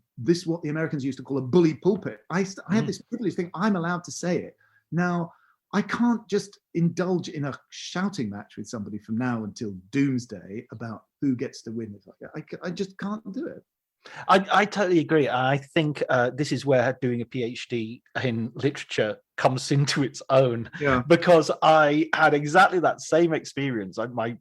what the Americans used to call a bully pulpit. I have this privilege thing. I'm allowed to say it. Now, I can't just indulge in a shouting match with somebody from now until doomsday about who gets to win. I just can't do it. I totally agree. I think this is where doing a PhD in literature comes into its own, because I had exactly that same experience. Mine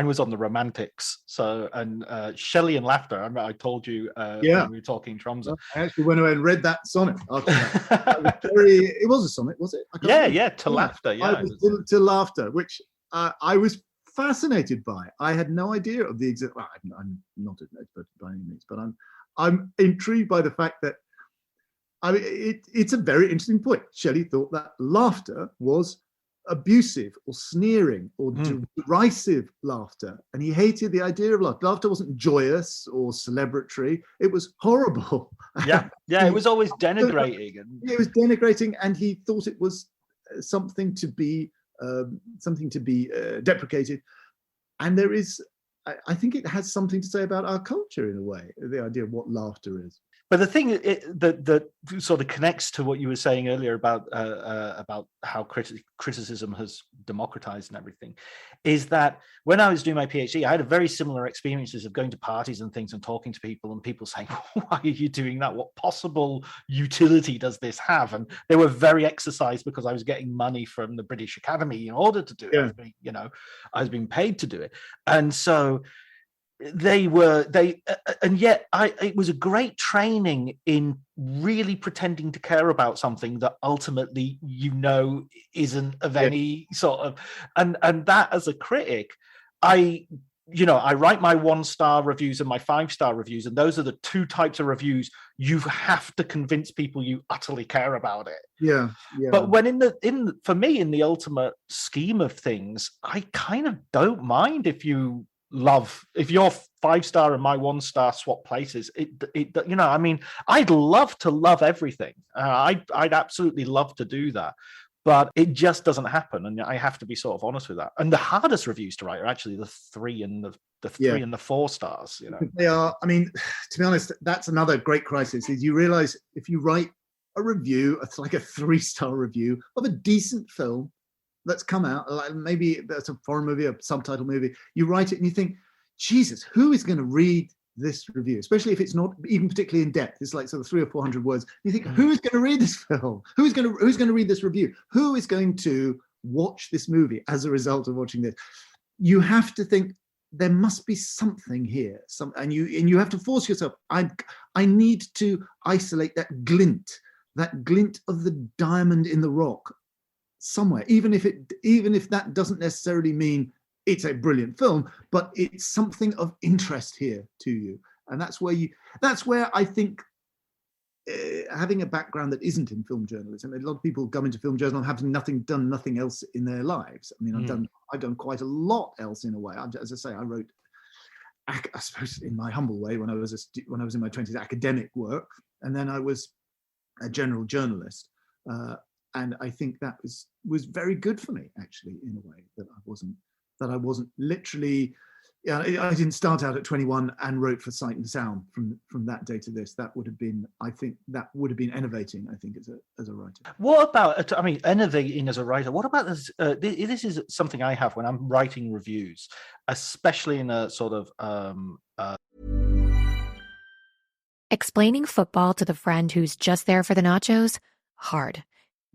was on the Romantics. So, and Shelley and Laughter. I told you when we were talking Tromsø. I actually went away and read that sonnet after that. It was a sonnet, was it? To Laughter. Yeah, to Laughter, which I was fascinated by. I had no idea of the exact. Well, I'm not an expert by any means, but I'm intrigued by the fact that, I mean, it's a very interesting point. Shelley thought that laughter was abusive or sneering or derisive laughter, and he hated the idea of laughter. Laughter wasn't joyous or celebratory; it was horrible. Yeah, it was always denigrating. It was denigrating, and he thought it was something to be deprecated. And there is, I think it has something to say about our culture, in a way, the idea of what laughter is. But the thing that sort of connects to what you were saying earlier about how criticism has democratized and everything, is that when I was doing my PhD, I had a very similar experiences of going to parties and things and talking to people, and people saying, "Why are you doing that? What possible utility does this have?" And they were very exercised because I was getting money from the British Academy in order to do it. I was being paid to do it, and so and yet it was a great training in really pretending to care about something that ultimately isn't of any sort of, and that, as a critic, I write my 1-star reviews and my 5-star reviews, and those are the two types of reviews you have to convince people you utterly care about it. Yeah. But when for me, in the ultimate scheme of things, I kind of don't mind if you're 5-star and my 1-star swap places. I mean, I'd love to love everything. I'd absolutely love to do that, but it just doesn't happen, and I have to be sort of honest with that. And the hardest reviews to write are actually the 3 and the 3 and the 4 stars. They are. I mean, to be honest, that's another great crisis. Is you realize if you write a review, it's like a 3-star review of a decent film that's come out, like maybe that's a foreign movie, a subtitle movie, you write it and you think, Jesus, who is going to read this review? Especially if it's not even particularly in depth. It's like sort of 300 or 400 words. You think, who is going to read this film? Who's going to read this review? Who is going to watch this movie as a result of watching this? You have to think there must be something here. And you have to force yourself. I need to isolate that glint of the diamond in the rock somewhere, even if that doesn't necessarily mean it's a brilliant film, but it's something of interest here to you. And that's where I think having a background that isn't in film journalism, a lot of people come into film journalism having done nothing else in their lives. I mean, I've done quite a lot else in a way. As I say, I wrote, I suppose in my humble way, when I was in my 20s, academic work, and then I was a general journalist, and I think that was very good for me, actually, in a way, that I wasn't literally. Yeah, I didn't start out at 21 and wrote for Sight and Sound from that day to this. That would have been, I think, innovating, I think, as a writer. What about, I mean, innovating as a writer, what about this? This is something I have when I'm writing reviews, especially in a sort of... Explaining football to the friend who's just there for the nachos? Hard.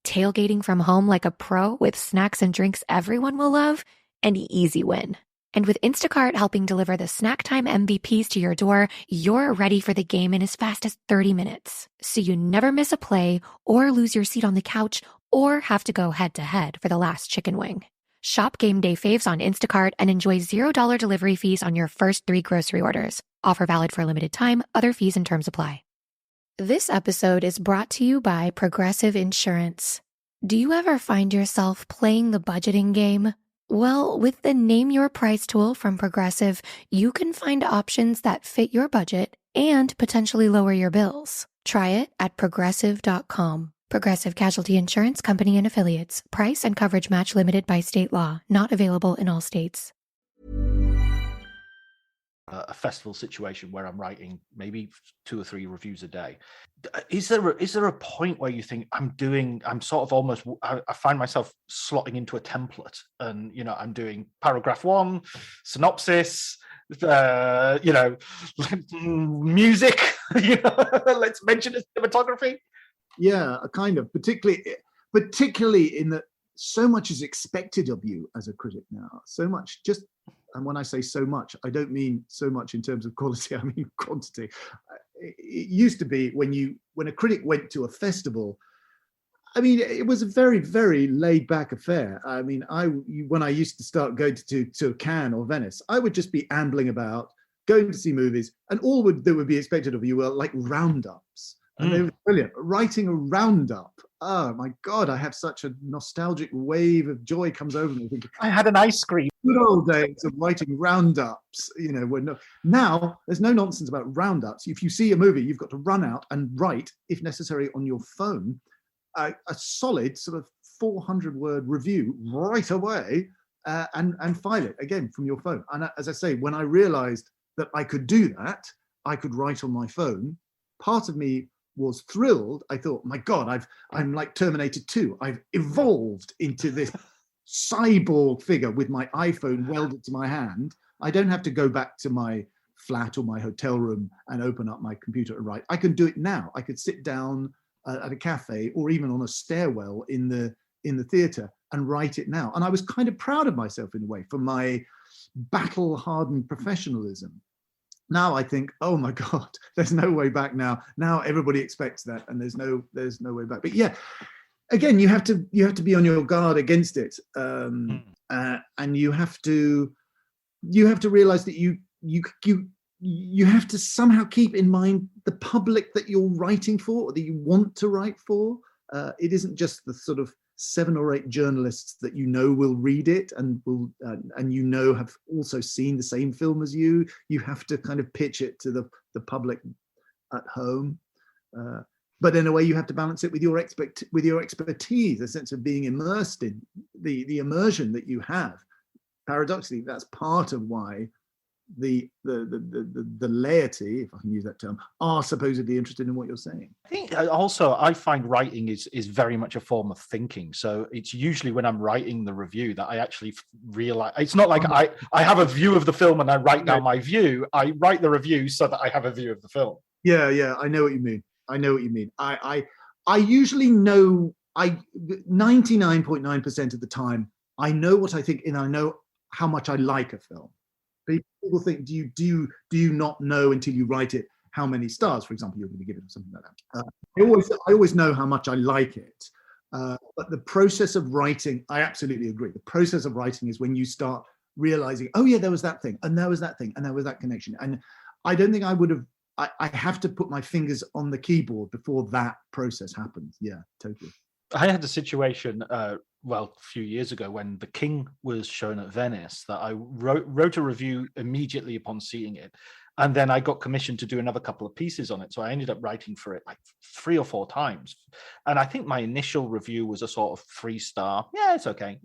Tailgating from home like a pro with snacks and drinks everyone will love? An easy win. And with Instacart helping deliver the snack time MVPs to your door, you're ready for the game in as fast as 30 minutes. So you never miss a play or lose your seat on the couch or have to go head-to-head for the last chicken wing. Shop game day faves on Instacart and enjoy $0 delivery fees on your first 3 grocery orders. Offer valid for a limited time. Other fees and terms apply. This episode is brought to you by Progressive Insurance. Do you ever find yourself playing the budgeting game? Well, with the Name Your Price tool from Progressive, you can find options that fit your budget and potentially lower your bills. Try it at Progressive.com. Progressive Casualty Insurance Company and Affiliates. Price and coverage match limited by state law. Not available in all states. A festival situation where I'm writing maybe 2 or 3 reviews a day. Is there a point where you think I'm sort of almost, I find myself slotting into a template, and I'm doing paragraph 1, synopsis, music, let's mention cinematography. Yeah, kind of, particularly in that so much is expected of you as a critic now. So much, and when I say so much, I don't mean so much in terms of quality, I mean quantity. It used to be when a critic went to a festival, I mean, it was a very, very laid back affair. I mean, when I used to start going to Cannes or Venice, I would just be ambling about, going to see movies, and all that would be expected of you were like roundups. And they were brilliant. Writing a roundup, oh my God, I have such a nostalgic wave of joy comes over me. Thinking, I had an ice cream. Good old days of writing roundups, now there's no nonsense about roundups. If you see a movie, you've got to run out and write, if necessary, on your phone, a solid sort of 400-word review right away, and file it again from your phone. And as I say, when I realized that I could do that, I could write on my phone, part of me was thrilled. I thought, my God, I'm like Terminator 2. I've evolved into this cyborg figure with my iPhone welded to my hand. I don't have to go back to my flat or my hotel room and open up my computer and write. I can do it now. I could sit down at a cafe or even on a stairwell in the theater and write it now. And I was kind of proud of myself in a way for my battle-hardened professionalism. Now I think, oh my God, there's no way back now. Now everybody expects that, and there's no way back. But yeah, again, you have to be on your guard against it, and you have to realize that you have to somehow keep in mind the public that you're writing for, or that you want to write for. It isn't just the sort of 7 or 8 journalists that will read it and will have also seen the same film as you. You have to kind of pitch it to the public at home, but in a way you have to balance it with your expertise, a sense of being immersed in the immersion that you have. Paradoxically, that's part of why the laity, if I can use that term, are supposedly interested in what you're saying. I think also I find writing is very much a form of thinking. So it's usually when I'm writing the review that I actually realize it's not like I have a view of the film and I write down my view. I write the review so that I have a view of the film. Yeah, I know what you mean. I usually know, 99.9% of the time, I know what I think and I know how much I like a film. People think, do you not know until you write it how many stars, for example, you're going to give it, or something like that. I always know how much I like it. But the process of writing, I absolutely agree. The process of writing is when you start realizing, oh yeah, there was that thing, and there was that thing, and there was that connection. And I don't think I would have. I have to put my fingers on the keyboard before that process happens. Yeah, totally. I had a situation, a few years ago when The King was shown at Venice that I wrote a review immediately upon seeing it. And then I got commissioned to do another couple of pieces on it. So I ended up writing for it like 3 or 4 times. And I think my initial review was a sort of 3-star. Yeah, it's okay,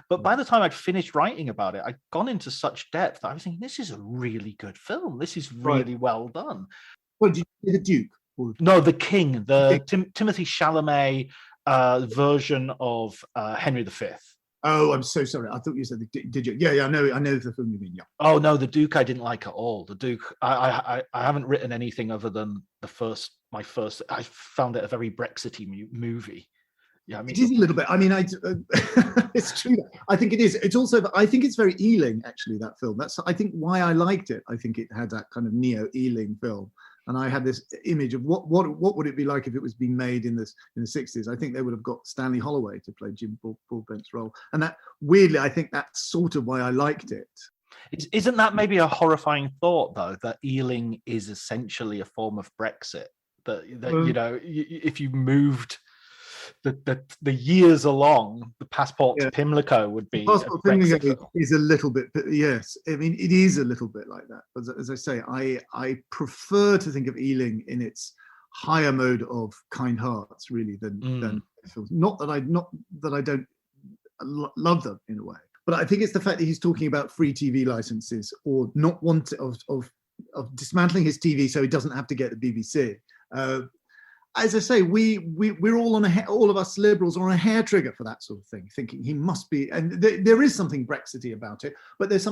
But by the time I'd finished writing about it, I'd gone into such depth that I was thinking, this is a really good film. This is really well done. Well, did you see The Duke? No, The King, Timothy Chalamet version of Henry V. Oh, I'm so sorry. I thought you said did you? Yeah, I know the film you mean. Yeah. Oh no, The Duke I didn't like at all. The Duke, I haven't written anything other than my first. I found it a very Brexity movie. Yeah, I mean, it is a little bit. I mean, it's true. I think it is. It's also. I think it's very Ealing, actually. That film. That's. I think why I liked it. I think it had that kind of neo Ealing film. And I had this image of what would it be like if it was being made in the 60s. I think they would have got Stanley Holloway to play Jim Broadbent's role. And that, weirdly, I think that's sort of why I liked it. Isn't that maybe a horrifying thought, though, that Ealing is essentially a form of Brexit? That if you moved the years along, the passport to Pimlico would be. Passport to Pimlico is a little bit, yes. I mean, it is a little bit like that. But as I say, I prefer to think of Ealing in its higher mode of kind hearts, really, than films. Not that I don't love them in a way, but I think it's the fact that he's talking about free TV licenses or not want of dismantling his TV so he doesn't have to get the BBC. As I say, we're all all of us liberals are on a hair trigger for that sort of thing, thinking he must be, and there is something Brexity about it, but there's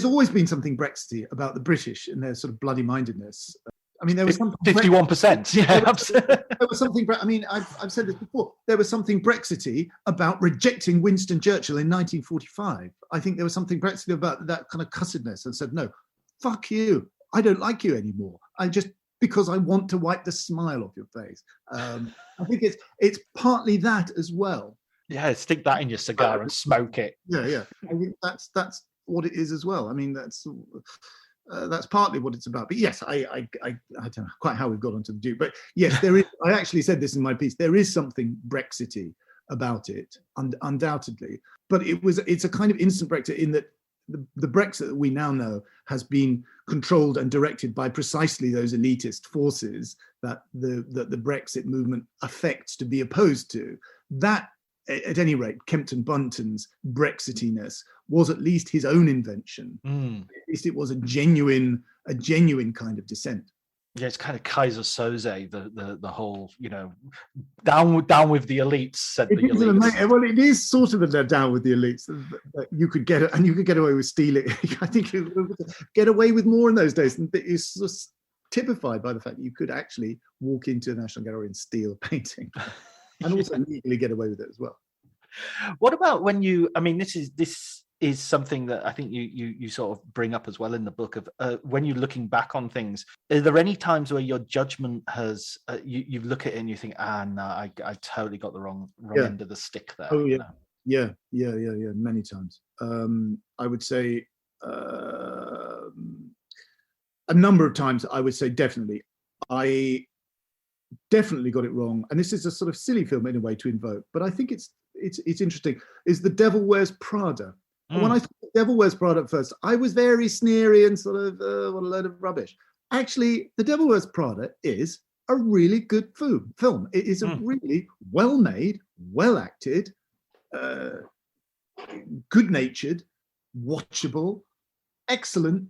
always been something Brexity about the British and their sort of bloody mindedness. I mean, there was 51%. Yeah, absolutely. There was something. I mean, I've said this before. There was something Brexity about rejecting Winston Churchill in 1945. I think there was something Brexity about that kind of cussedness and said, no, fuck you. I don't like you anymore. Because I want to wipe the smile off your face. I think it's partly that as well. Yeah, stick that in your cigar and smoke it. Yeah. I think that's what it is as well. I mean, that's partly what it's about. But yes, I don't know quite how we've got onto the Duke. But yes, there is. I actually said this in my piece. There is something Brexity about it, undoubtedly. But it's a kind of instant Brexit in that the Brexit that we now know has been controlled and directed by precisely those elitist forces that the Brexit movement affects to be opposed to. That, at any rate, Kempton Bunton's Brexitiness was at least his own invention. At least it was a genuine kind of dissent. Yeah, it's kind of Kaiser Soze, the whole, down with the elites, said the elites. Well, it is sort of a down with the elites. You could get away with stealing. I think you could get away with more in those days. And it's sort of typified by the fact that you could actually walk into a National Gallery and steal a painting, and also legally get away with it as well. What about when this is something that I think you sort of bring up as well in the book of when you're looking back on things, are there any times where your judgment has you look at it and you think, no, I totally got the wrong end of the stick there? Oh yeah. Many times. I would say a number of times. I would say definitely. I definitely got it wrong, and this is a sort of silly film in a way to invoke, but I think it's interesting. Is The Devil Wears Prada. And when I thought The Devil Wears Prada at first, I was very sneery and sort of, what a load of rubbish. Actually, The Devil Wears Prada is a really good film. It is a really well-made, well-acted, good-natured, watchable, excellent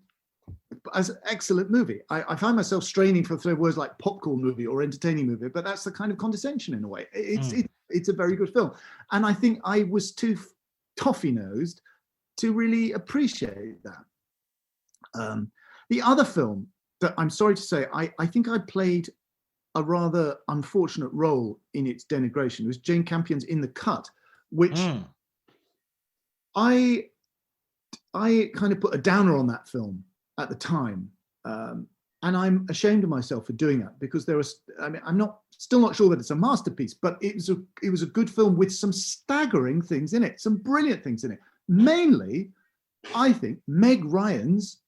movie. I find myself straining for words like popcorn movie or entertaining movie, but that's the kind of condescension in a way. It's a very good film. And I think I was too toffee-nosed to really appreciate that. The other film that I'm sorry to say, I think I played a rather unfortunate role in its denigration was Jane Campion's In the Cut, which I kind of put a downer on that film at the time. And I'm ashamed of myself for doing that because I'm still not sure that it's a masterpiece, but it was a good film with some staggering things in it, some brilliant things in it. Mainly, I think, Meg Ryan's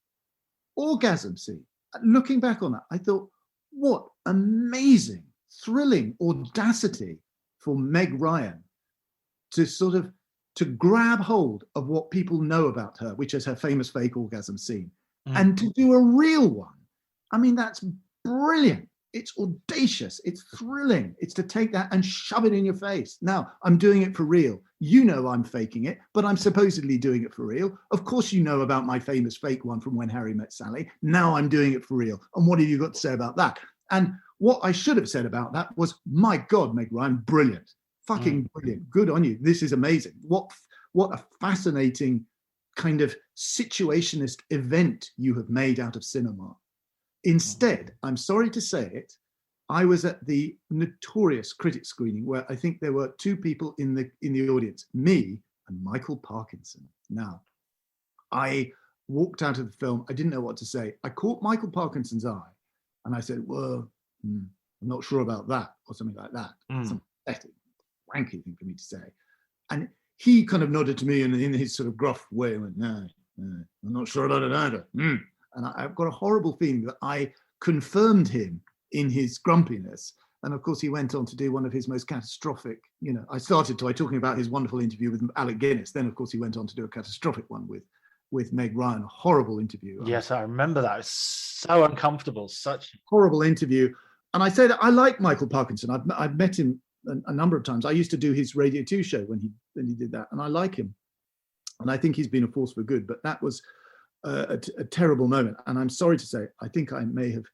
orgasm scene. Looking back on that, I thought, what amazing, thrilling audacity for Meg Ryan to grab hold of what people know about her, which is her famous fake orgasm scene, and to do a real one. I mean, that's brilliant. It's audacious. It's thrilling. It's to take that and shove it in your face. Now, I'm doing it for real. You know I'm faking it, but I'm supposedly doing it for real. Of course, you know about my famous fake one from When Harry Met Sally. Now I'm doing it for real. And what have you got to say about that? And what I should have said about that was, my God, Meg Ryan, brilliant. Fucking brilliant. Good on you. This is amazing. What a fascinating kind of situationist event you have made out of cinema. Instead, I'm sorry to say it, I was at the notorious critic screening where I think there were two people in the audience, me and Michael Parkinson. Now, I walked out of the film. I didn't know what to say. I caught Michael Parkinson's eye and I said, well, I'm not sure about that, or something like that. Some pathetic, wanky thing for me to say. And he kind of nodded to me and in his sort of gruff way and went, no, I'm not sure about it either. And I've got a horrible feeling that I confirmed him in his grumpiness. And of course, he went on to do one of his most catastrophic, I started by talking about his wonderful interview with Alec Guinness. Then, of course, he went on to do a catastrophic one with Meg Ryan, a horrible interview. Yes, I remember that. It was so uncomfortable, such horrible interview. And I say that I like Michael Parkinson. I've met him a number of times. I used to do his Radio 2 show when he did that. And I like him. And I think he's been a force for good. But that was a terrible moment, and I'm sorry to say, I think I may have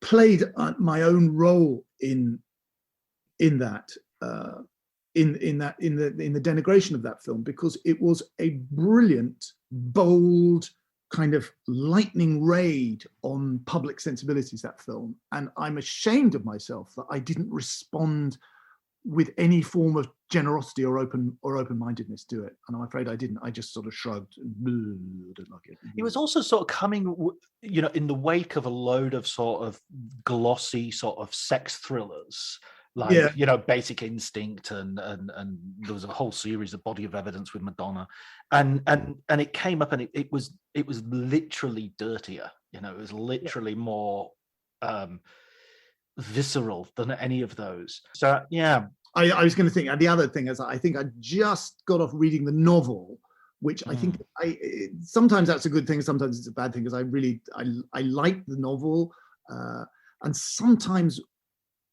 played my own role in that in the denigration of that film, because it was a brilliant, bold kind of lightning raid on public sensibilities, that film, and I'm ashamed of myself that I didn't respond with any form of generosity or open-mindedness to it. And I'm afraid I didn't. I just sort of shrugged. I don't like it. It was also sort of coming, in the wake of a load of sort of glossy sort of sex thrillers, like, Basic Instinct, and there was a whole series of Body of Evidence with Madonna. And it came up, and it was literally dirtier. It was literally more visceral than any of those. So yeah, I was going to think, and the other thing is, I think I just got off reading the novel, which I think sometimes that's a good thing, sometimes it's a bad thing, because I like the novel, and sometimes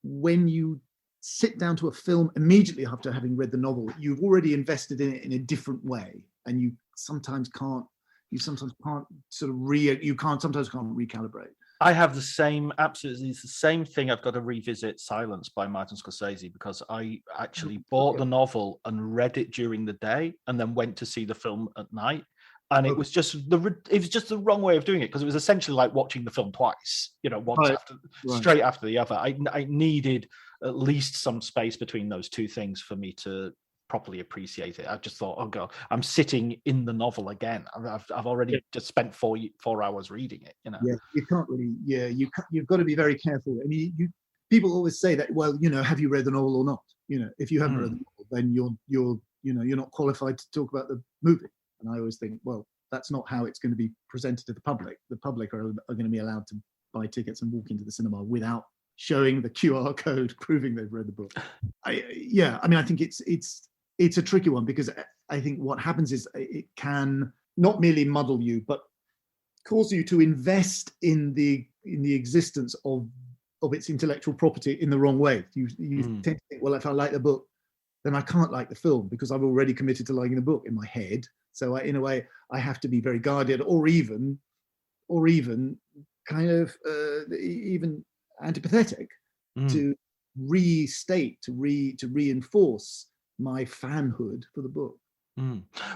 when you sit down to a film immediately after having read the novel, you've already invested in it in a different way, and you sometimes can't recalibrate. I have the same, absolutely, it's the same thing. I've got to revisit Silence by Martin Scorsese, because I actually bought the novel and read it during the day and then went to see the film at night. And it was just the wrong way of doing it, because it was essentially like watching the film twice, straight after the other. I needed at least some space between those two things for me to properly appreciate it. I just thought, oh God, I'm sitting in the novel again. I've already just spent 4 hours reading it. Yeah, you can't really. Yeah, you've got to be very careful. I mean, people always say that. Well, have you read the novel or not? If you haven't read the novel, then you're not qualified to talk about the movie. And I always think, well, that's not how it's going to be presented to the public. The public are going to be allowed to buy tickets and walk into the cinema without showing the QR code proving they've read the book. I think it's a tricky one, because I think what happens is it can not merely muddle you, but cause you to invest in the existence of its intellectual property in the wrong way. You tend to think, well, if I like the book, then I can't like the film, because I've already committed to liking the book in my head. So in a way, I have to be very guarded, or even kind of even antipathetic to restate, to reinforce my fanhood for the book.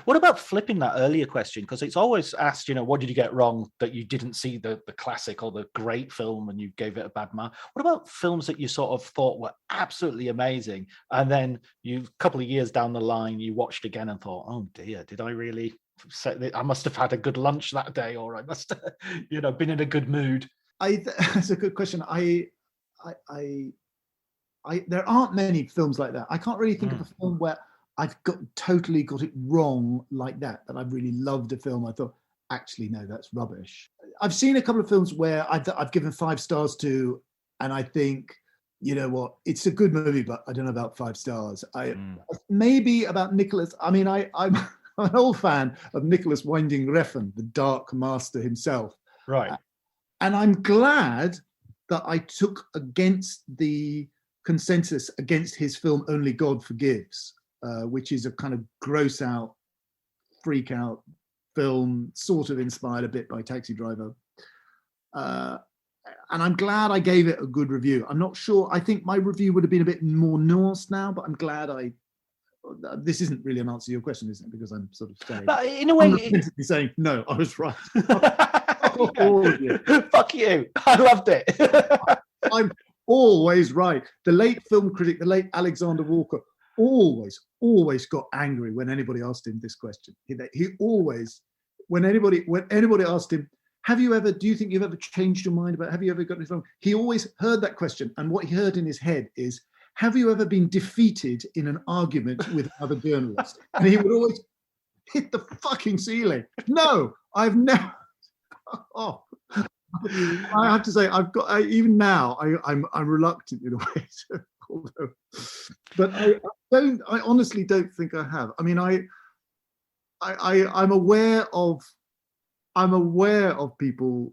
What about flipping that earlier question? Because it's always asked, what did you get wrong that you didn't see the classic or the great film and you gave it a bad mark? What about films that you sort of thought were absolutely amazing, and then a couple of years down the line you watched again and thought, oh dear, did I really I must have had a good lunch that day, or I must have been in a good mood? That's a good question. There aren't many films like that. I can't really think of a film where I've totally got it wrong like that I've really loved a film. I thought, actually, no, that's rubbish. I've seen a couple of films where I've given 5 stars to, and I think, you know what, it's a good movie, but I don't know about 5 stars. Maybe about Nicholas. I mean, I'm an old fan of Nicholas Winding Refn, the Dark Master himself. Right. And I'm glad that I took against the consensus against his film Only God Forgives, which is a kind of gross out, freak out film, sort of inspired a bit by Taxi Driver. And I'm glad I gave it a good review. I'm not sure. I think my review would have been a bit more nuanced now, but I'm glad this isn't really an answer to your question, is it? Because I'm sort of saying, but in a way, saying, no, I was right. Fuck you. I loved it. I'm always right. The late film critic, the late Alexander Walker, always got angry when anybody asked him this question. He always, when anybody asked him, do you think you've ever changed your mind have you ever gotten this wrong? He always heard that question. And what he heard in his head is, have you ever been defeated in an argument with another journalist? And he would always hit the fucking ceiling. No, I've never. Oh, I have to say, even now, I'm reluctant in a way. But I honestly don't think I have. I mean, I'm aware of people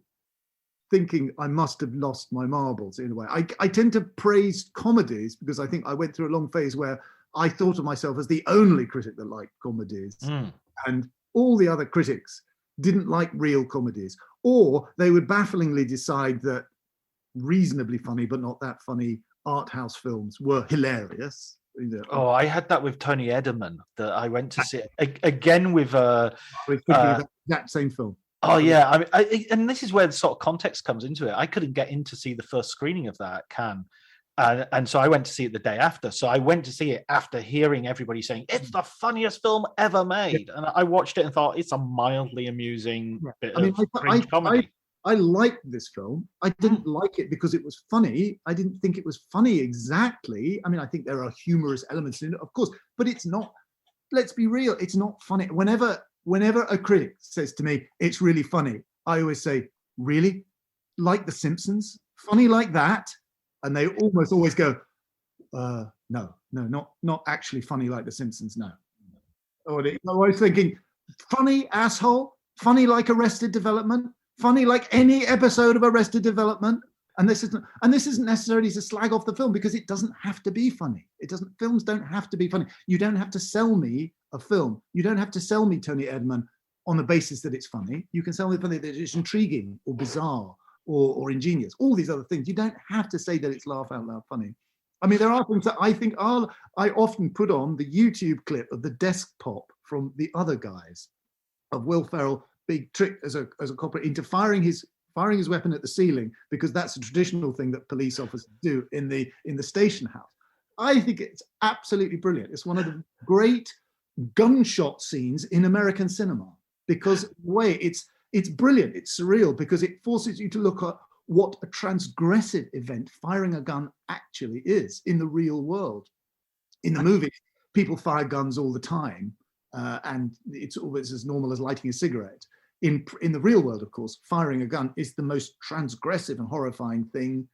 thinking I must have lost my marbles in a way. I tend to praise comedies because I think I went through a long phase where I thought of myself as the only critic that liked comedies, and all the other critics didn't like real comedies, or they would bafflingly decide that reasonably funny but not that funny art house films were hilarious. Oh, I had that with Tony Ederman, that I went to see again with that same film. Oh yeah, I mean, and this is where the sort of context comes into it. I couldn't get in to see the first screening of that at Cannes, and so I went to see it the day after. So I went to see it after hearing everybody saying it's the funniest film ever made, and I watched it and thought it's a mildly amusing bit of cringe comedy. I liked this film. I didn't like it because it was funny. I didn't think it was funny exactly. I mean, I think there are humorous elements in it, of course, but it's not. Let's be real. It's not funny. Whenever a critic says to me, it's really funny, I always say, really? Like The Simpsons? Funny like that? And they almost always go, no, not actually funny like The Simpsons, no. Or I'm always thinking, funny asshole? Funny like Arrested Development? Funny like any episode of Arrested Development? And this isn't necessarily to slag off the film, because it doesn't have to be funny. Films don't have to be funny. You don't have to sell me a film. You don't have to sell me Tony Ederman on the basis that it's funny. You can sell me funny that it's intriguing or bizarre or ingenious. All these other things. You don't have to say that it's laugh out loud funny. I mean, there are things that I think I often put on the YouTube clip of the desk pop from The Other Guys of Will Ferrell being tricked as a copper into firing his weapon at the ceiling, because that's a traditional thing that police officers do in the station house. I think it's absolutely brilliant. It's one of the great gunshot scenes in American cinema, because in a way it's brilliant. It's surreal because it forces you to look at what a transgressive event firing a gun actually is in the real world. In the movie, people fire guns all the time, and it's always as normal as lighting a cigarette. In the real world, of course, firing a gun is the most transgressive and horrifying thing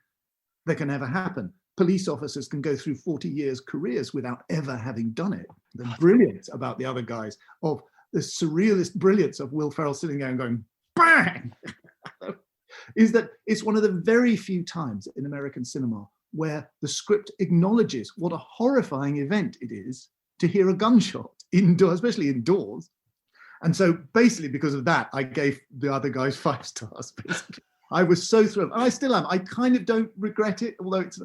that can ever happen. Police officers can go through 40 years careers without ever having done it. The brilliance about The Other Guys, of the surrealist brilliance of Will Ferrell sitting there and going, bang, is that it's one of the very few times in American cinema where the script acknowledges what a horrifying event it is to hear a gunshot, especially indoors. And so basically because of that, I gave The Other Guys 5 stars. Basically. I was so thrilled. And I still am. I kind of don't regret it, although I don't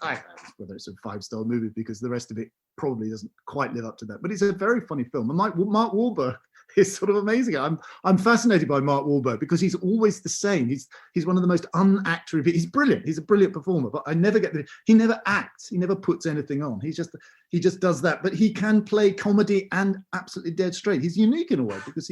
know whether it's a 5-star movie, because the rest of it probably doesn't quite live up to that. But it's a very funny film. And Mark Wahlberg is sort of amazing. I'm fascinated by Mark Wahlberg because he's always the same. He's one of the most unacted. He's brilliant. He's a brilliant performer, but I never get he never acts. He never puts anything on. He just does that. But he can play comedy and absolutely dead straight. He's unique in a way because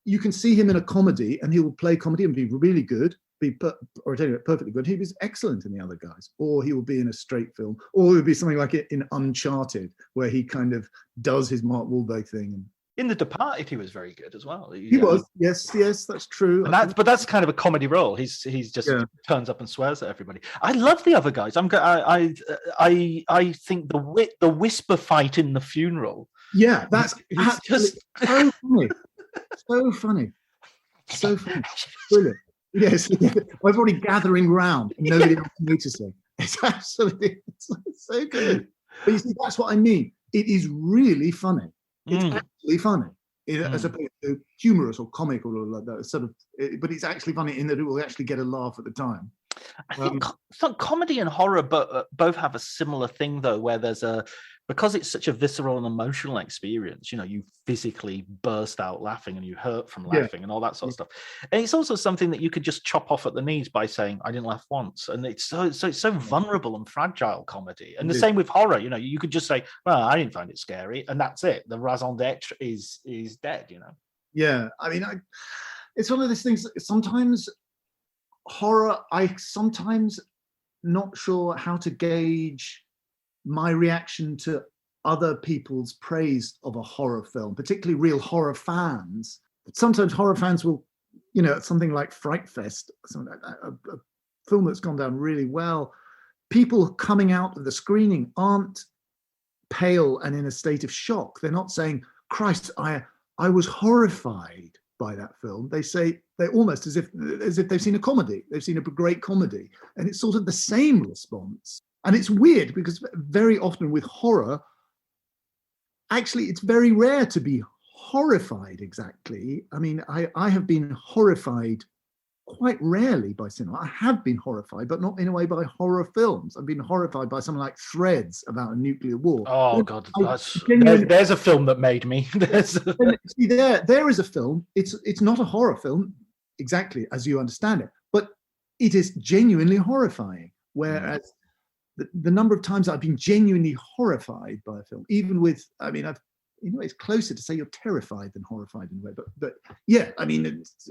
you can see him in a comedy and he will play comedy and be really good, perfectly good. He was excellent in The Other Guys, or he will be in a straight film, or it would be something like it in Uncharted, where he kind of does his Mark Wahlberg thing. In The Departed, he was very good as well. He was, yes, that's true. And that's kind of a comedy role. He's just turns up and swears at everybody. I love the other guys. I think the whisper fight in the funeral. Yeah, that's just so funny. So funny. Brilliant. Yes, everybody gathering round and nobody else noticing. It's absolutely so good. But you see, that's what I mean. It is really funny. It's actually funny, as opposed to humorous or comic or like that. Sort of, but it's actually funny in that it will actually get a laugh at the time. I think comedy and horror both have a similar thing, though, where because it's such a visceral and emotional experience, you physically burst out laughing and you hurt from laughing and all that sort of stuff. And it's also something that you could just chop off at the knees by saying, I didn't laugh once. And it's so vulnerable and fragile, comedy. And the same with horror, you could just say, well, I didn't find it scary. And that's it. The raison d'etre is dead, Yeah. I mean, it's one of those things, sometimes horror, I sometimes not sure how to gauge my reaction to other people's praise of a horror film, particularly real horror fans. Sometimes horror fans will, something like Fright Fest, something like that, a film that's gone down really well. People coming out of the screening aren't pale and in a state of shock. They're not saying, Christ, I was horrified by that film. They say, they're almost as if they've seen a comedy. They've seen a great comedy. And it's sort of the same response. And it's weird because very often with horror, actually, it's very rare to be horrified exactly. I mean, I have been horrified quite rarely by cinema. I have been horrified, but not in a way by horror films. I've been horrified by something like Threads about a nuclear war. Oh, God. There's a film that made me. See, there is a film. It's not a horror film, exactly as you understand it, but it is genuinely horrifying. Whereas the number of times I've been genuinely horrified by a film, even with, I mean, it's closer to say you're terrified than horrified in a way, but yeah, I mean, it's,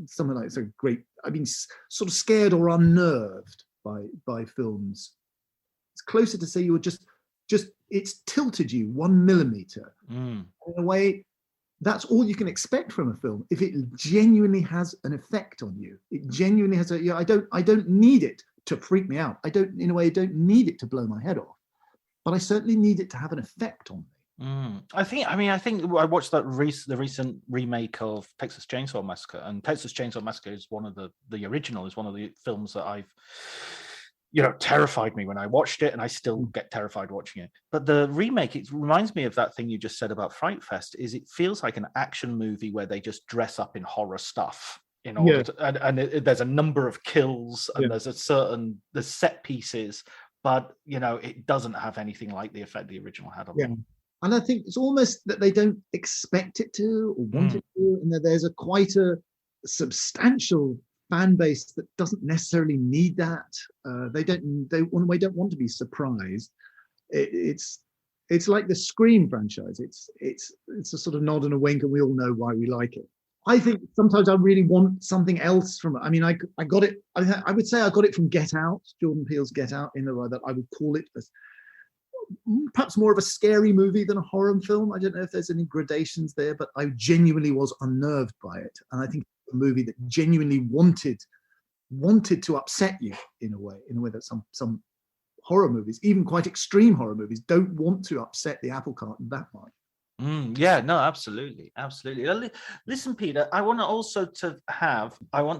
something like it's a great, I've been sort of scared or unnerved by films. It's closer to say you were just it's tilted you 1 millimeter. In a way, that's all you can expect from a film. If it genuinely has an effect on you, it genuinely has I don't need it to freak me out. I don't need it to blow my head off, but I certainly need it to have an effect on me. I think I watched the recent remake of Texas Chainsaw Massacre, and Texas Chainsaw Massacre is one of the original is one of the films that I've terrified me when I watched it, and I still get terrified watching it. But the remake, it reminds me of that thing you just said about Fright Fest, is it feels like an action movie where they just dress up in horror stuff in order to, and there's a number of kills and there's set pieces, but it doesn't have anything like the effect the original had on them. And I think it's almost that they don't expect it to or want it to, and that there's quite a substantial fan base that doesn't necessarily need that. They don't want to be surprised. It's like the Scream franchise. It's a sort of nod and a wink, and we all know why we like it. I think sometimes I really want something else from it. I mean, I got it. I would say I got it from Get Out, Jordan Peele's Get Out, in the way that I would call it perhaps more of a scary movie than a horror film. I don't know if there's any gradations there, but I genuinely was unnerved by it. And I think it's a movie that genuinely wanted to upset you in a way that some horror movies, even quite extreme horror movies, don't want to upset the apple cart that much. Yeah, no, absolutely. Listen, Peter, I want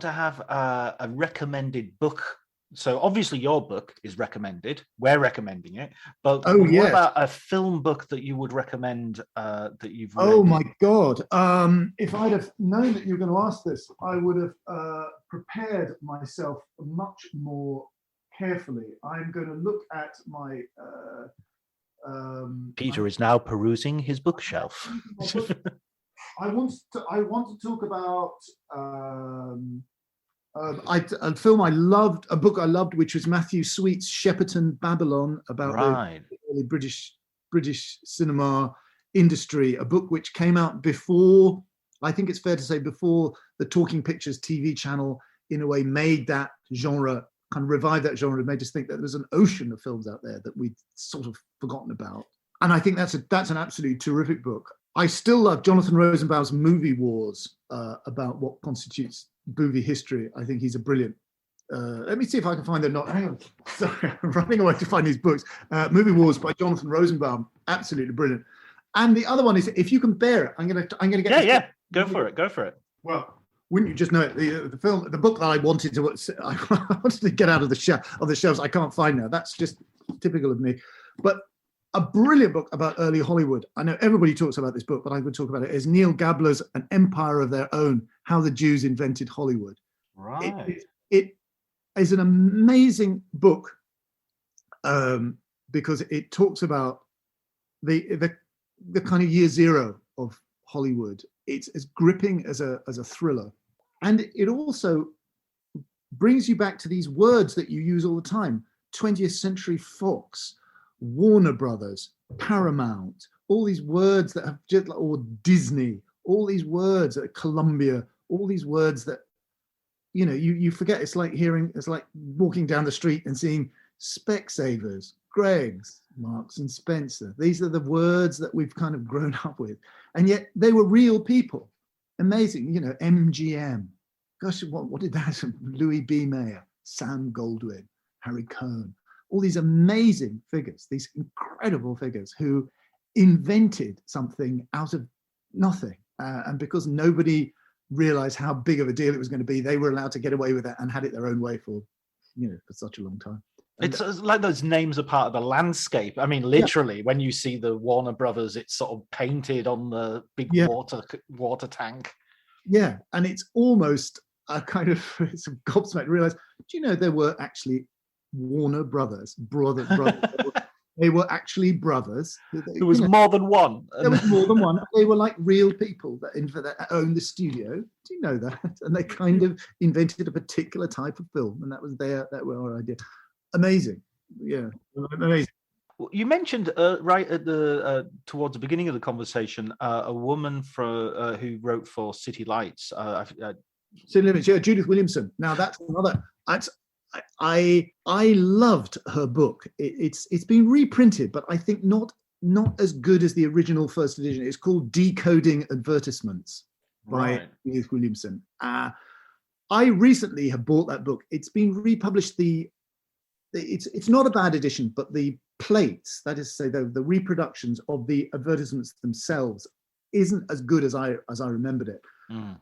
to have a recommended book. So obviously your book is recommended. We're recommending it. But what about a film book that you would recommend that you've read? Oh my God. If I'd have known that you were going to ask this, I would have prepared myself much more carefully. I'm going to look at my... Peter is now perusing his bookshelf. I want to talk about... a film I loved, a book I loved, which was Matthew Sweet's Shepperton Babylon, about the early British cinema industry, a book which came out before, I think it's fair to say, before the Talking Pictures TV channel in a way made that genre, kind of revived that genre, and made us think that there's an ocean of films out there that we'd sort of forgotten about. And I think that's an absolutely terrific book. I still love Jonathan Rosenbaum's Movie Wars about what constitutes movie history. I think he's a brilliant. Let me see if I can find the not. Hang on, sorry, I'm running away to find these books. Movie Wars by Jonathan Rosenbaum, absolutely brilliant. And the other one is If You Can Bear It. I'm gonna get. Yeah. Go for it. Well, wouldn't you just know it? The book that I wanted to get out of the shelves. I can't find now. That's just typical of me. But a brilliant book about early Hollywood. I know everybody talks about this book, but I would talk about it. Is Neil Gabler's An Empire of Their Own: How the Jews Invented Hollywood. Right. It is an amazing book because it talks about the kind of year zero of Hollywood. It's as gripping as a thriller, and it also brings you back to these words that you use all the time: 20th Century Fox, Warner Brothers, Paramount, all these words that have just, or Disney, all these words that Columbia, all these words that, you know, you forget. It's like walking down the street and seeing Specsavers, Greggs, Marks and Spencer. These are the words that we've kind of grown up with. And yet they were real people. Amazing, you know, MGM. Gosh, what did that? Louis B. Mayer, Sam Goldwyn, Harry Cohn. All these amazing figures, these incredible figures who invented something out of nothing. And because nobody realized how big of a deal it was going to be, they were allowed to get away with it and had it their own way for such a long time. It's like those names are part of the landscape. I mean, literally, when you see the Warner Brothers, it's sort of painted on the big water tank. Yeah, and it's almost a kind of gobsmacked to realize, do you know there were actually Warner Brothers, they were actually brothers. There was more than one. There was more than one. They were like real people that owned the studio. Do you know that? And they kind of invented a particular type of film, and that was our idea. Amazing, yeah, amazing. You mentioned right at the towards the beginning of the conversation a woman who wrote for City Lights. Judith Williamson. Now that's another. I loved her book. It's been reprinted, but I think not as good as the original first edition. It's called Decoding Advertisements by Judith Williamson. I recently have bought that book. It's been republished. It's not a bad edition, but the plates, that is to say, the reproductions of the advertisements themselves, isn't as good as I remembered it.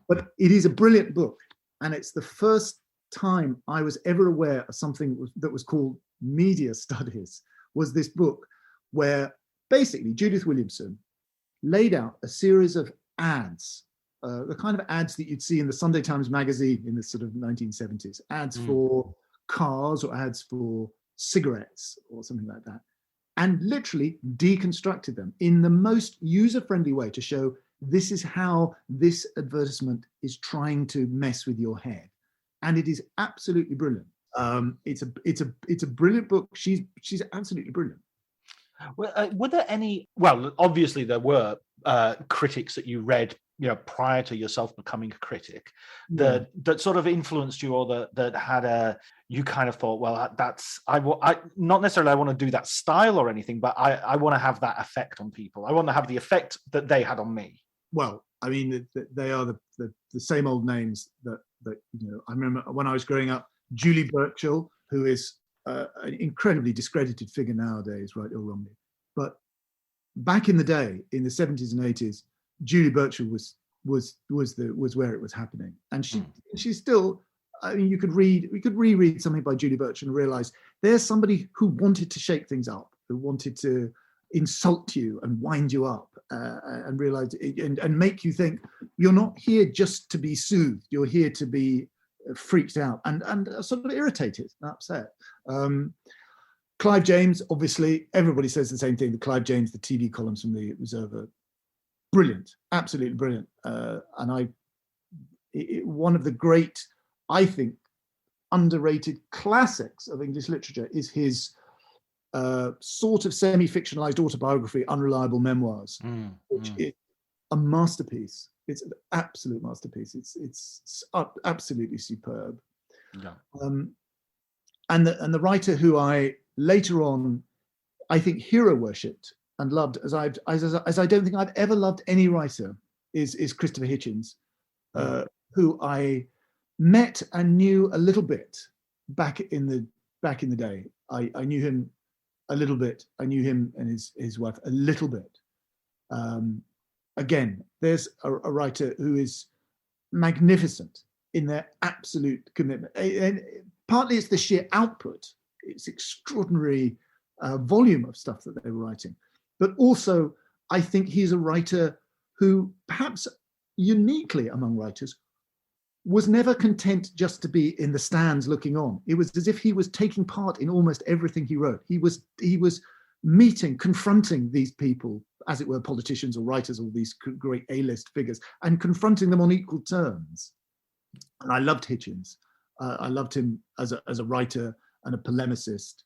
But it is a brilliant book, and it's the first time I was ever aware of something that was called media studies. Was this book where basically Judith Williamson laid out a series of ads, the kind of ads that you'd see in the Sunday Times magazine in the sort of 1970s, ads for cars or ads for cigarettes or something like that, and literally deconstructed them in the most user-friendly way to show this is how this advertisement is trying to mess with your head. And it is absolutely brilliant. It's a brilliant book. She's absolutely brilliant. Well, were there any? Well, obviously there were critics that you read, you know, prior to yourself becoming a critic, that sort of influenced you, or that had you kind of thought, well, that's I not necessarily I want to do that style or anything, but I want to have that effect on people. I want to have the effect that they had on me. Well, I mean, they are the same old names that you know. I remember when I was growing up, Julie Burchill, who is an incredibly discredited figure nowadays, right or wrongly, but back in the day, in the 70s and 80s, Julie Burchill was where it was happening, and she's still. I mean, we could reread something by Julie Burchill and realize there's somebody who wanted to shake things up, who wanted to insult you and wind you up, and realize and make you think you're not here just to be soothed. You're here to be freaked out and sort of irritated and upset. Clive James, obviously, everybody says the same thing. The Clive James, the TV columns from the Observer, brilliant, absolutely brilliant. And one of the great, I think, underrated classics of English literature is his sort of semi-fictionalized autobiography, Unreliable Memoirs, which is a masterpiece. It's an absolute masterpiece. It's absolutely superb. Yeah. And the writer who I later on, I think, hero worshipped and loved as I don't think I've ever loved any writer is Christopher Hitchens, who I met and knew a little bit back in the day. I knew him a little bit. I knew him and his wife a little bit. Again, there's a writer who is magnificent in their absolute commitment. And partly it's the sheer output. It's extraordinary volume of stuff that they were writing. But also, I think he's a writer who, perhaps uniquely among writers, was never content just to be in the stands looking on. It was as if he was taking part in almost everything he wrote. He was meeting, confronting these people, as it were, politicians or writers, or these great A-list figures, and confronting them on equal terms. And I loved Hitchens. I loved him as a writer and a polemicist.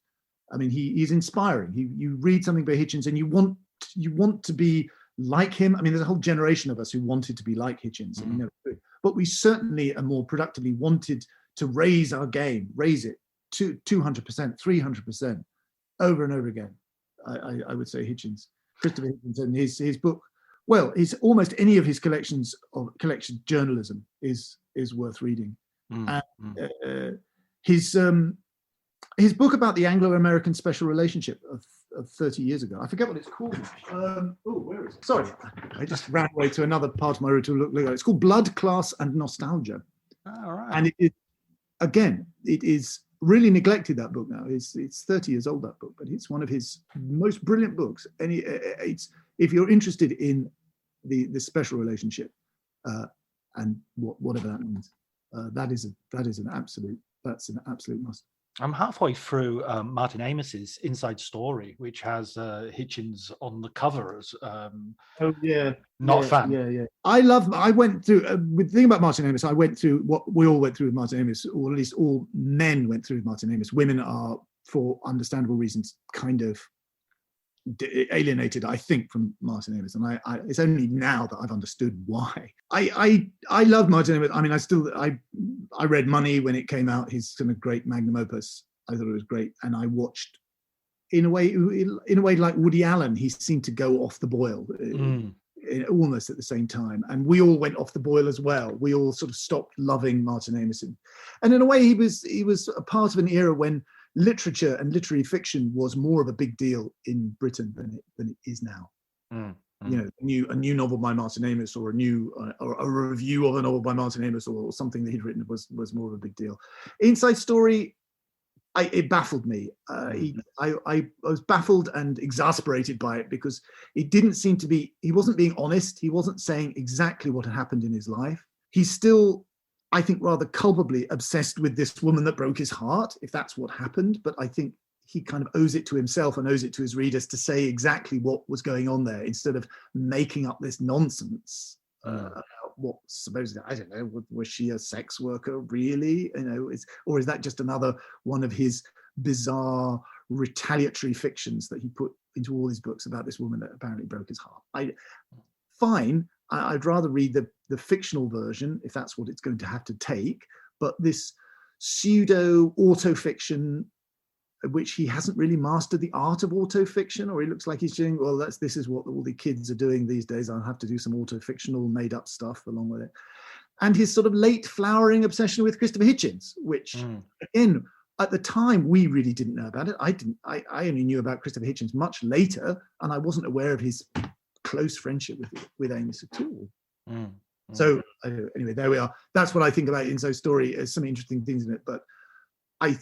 I mean, he's inspiring. You read something by Hitchens and you want to be like him. I mean, there's a whole generation of us who wanted to be like Hitchens, and we never could. But we certainly and more productively wanted to raise our game, raise it to 200%, 300% over and over again. I would say Hitchens, Christopher Hitchens, and his book. Well, almost any of his collection journalism is worth reading. And his book about the Anglo-American special relationship of 30 years ago. I forget what it's called. Where is it? Sorry, I just ran away to another part of my route to look at it. It's called Blood, Class and Nostalgia. All right. And it is really neglected, that book now. It's 30 years old, that book, but it's one of his most brilliant books. And if you're interested in the special relationship and whatever that means, that's an absolute must. I'm halfway through Martin Amos's Inside Story, which has Hitchens on the cover as not a fan. Yeah. I went through the thing about Martin Amos. I went through what we all went through with Martin Amos, or at least all men went through with Martin Amos. Women are, for understandable reasons, kind of alienated, I think, from Martin Amos, and I it's only now that I've understood why. I love Martin Amos. I mean, I read Money when it came out, his kind of great magnum opus. I thought it was great, and I watched in a way like Woody Allen. He seemed to go off the boil almost at the same time, and we all went off the boil as well. We all sort of stopped loving Martin Amos, and in a way he was a part of an era when literature and literary fiction was more of a big deal in Britain than it is now. You know, a new novel by Martin Amos, or a review of a novel by Martin Amos, or something that he'd written was more of a big deal. Inside Story, it baffled me. I was baffled and exasperated by it, because it didn't seem to be. He wasn't being honest. He wasn't saying exactly what had happened in his life. He's still, I think, rather culpably obsessed with this woman that broke his heart, if that's what happened. But I think he kind of owes it to himself and owes it to his readers to say exactly what was going on there, instead of making up this nonsense about what supposedly, I don't know, was she a sex worker really? You know, or is that just another one of his bizarre retaliatory fictions that he put into all his books about this woman that apparently broke his heart? I'd rather read the fictional version, if that's what it's going to have to take. But this pseudo autofiction, which he hasn't really mastered the art of autofiction, or he looks like he's doing, well, this is what all the kids are doing these days. I'll have to do some autofictional made up stuff along with it. And his sort of late flowering obsession with Christopher Hitchens, which again, at the time, we really didn't know about it. I only knew about Christopher Hitchens much later, and I wasn't aware of his close friendship with Amos at all. So anyway, there we are. That's what I think about Inside Story. There's some interesting things in it, but I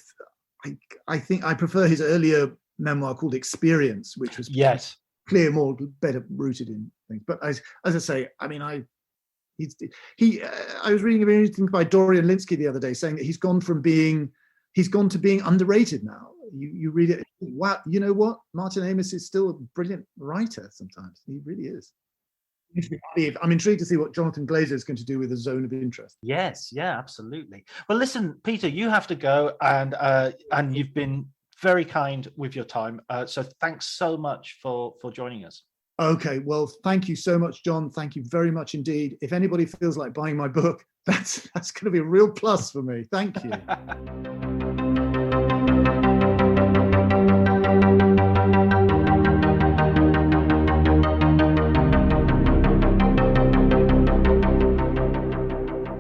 think I prefer his earlier memoir called Experience, which was clear, better rooted in things. But as I say, I mean, I was reading a very interesting thing by Dorian Lynskey the other day, saying that he's gone to being underrated now. You read it, wow, you know what? Martin Amos is still a brilliant writer sometimes. He really is. I'm intrigued to see what Jonathan Glazer is going to do with A Zone of Interest. Yes, yeah, absolutely. Well, listen, Peter, you have to go, and you've been very kind with your time. So thanks so much for joining us. Okay, well, thank you so much, John. Thank you very much indeed. If anybody feels like buying my book, that's going to be a real plus for me. Thank you.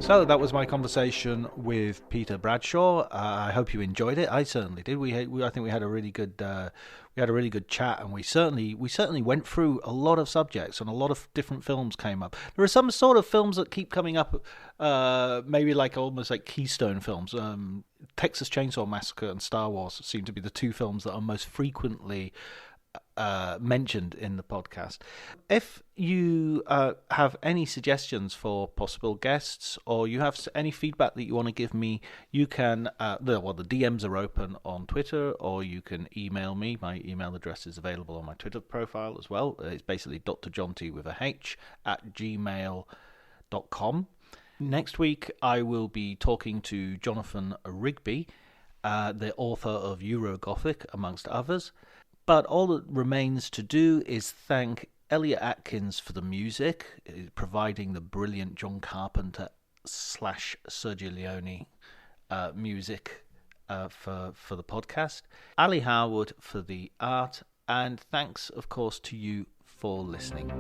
So that was my conversation with Peter Bradshaw. I hope you enjoyed it. I certainly did. I think we had a really good chat, and we certainly went through a lot of subjects, and a lot of different films came up. There are some sort of films that keep coming up, maybe like almost like keystone films. Texas Chainsaw Massacre and Star Wars seem to be the two films that are most frequently mentioned in the podcast. If you have any suggestions for possible guests, or you have any feedback that you want to give me, you can the DMs are open on Twitter, or you can email me. My email address is available on my Twitter profile as well. It's basically drjohnty with a H at gmail.com. Next week I will be talking to Jonathan Rigby, the author of Eurogothic, amongst others. But all that remains to do is thank Elliot Atkins for the music, providing the brilliant John Carpenter / Sergio Leone music for the podcast, Ali Harwood for the art, and thanks, of course, to you for listening.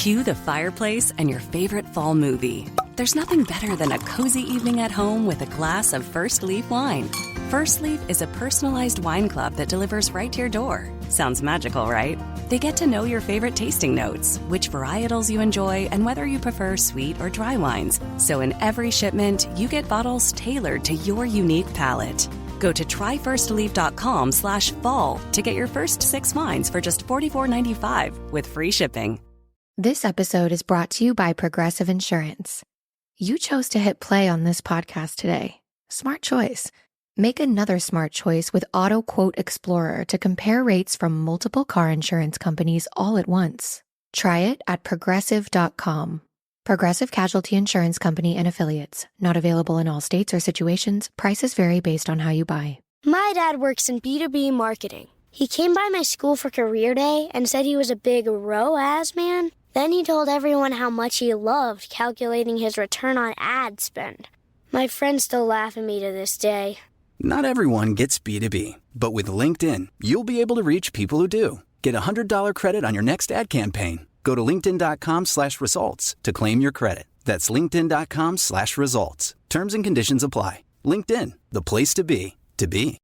Cue the fireplace and your favorite fall movie. There's nothing better than a cozy evening at home with a glass of First Leaf wine. First Leaf is a personalized wine club that delivers right to your door. Sounds magical, right? They get to know your favorite tasting notes, which varietals you enjoy, and whether you prefer sweet or dry wines. So in every shipment, you get bottles tailored to your unique palate. Go to tryfirstleaf.com/fall to get your first 6 wines for just $44.95 with free shipping. This episode is brought to you by Progressive Insurance. You chose to hit play on this podcast today. Smart choice. Make another smart choice with Auto Quote Explorer to compare rates from multiple car insurance companies all at once. Try it at progressive.com. Progressive Casualty Insurance Company and Affiliates. Not available in all states or situations. Prices vary based on how you buy. My dad works in B2B marketing. He came by my school for career day and said he was a big ROAS man. Then he told everyone how much he loved calculating his return on ad spend. My friends still laugh at me to this day. Not everyone gets B2B, but with LinkedIn, you'll be able to reach people who do. Get a $100 credit on your next ad campaign. Go to linkedin.com/results to claim your credit. That's linkedin.com/results. Terms and conditions apply. LinkedIn, the place to be, to be.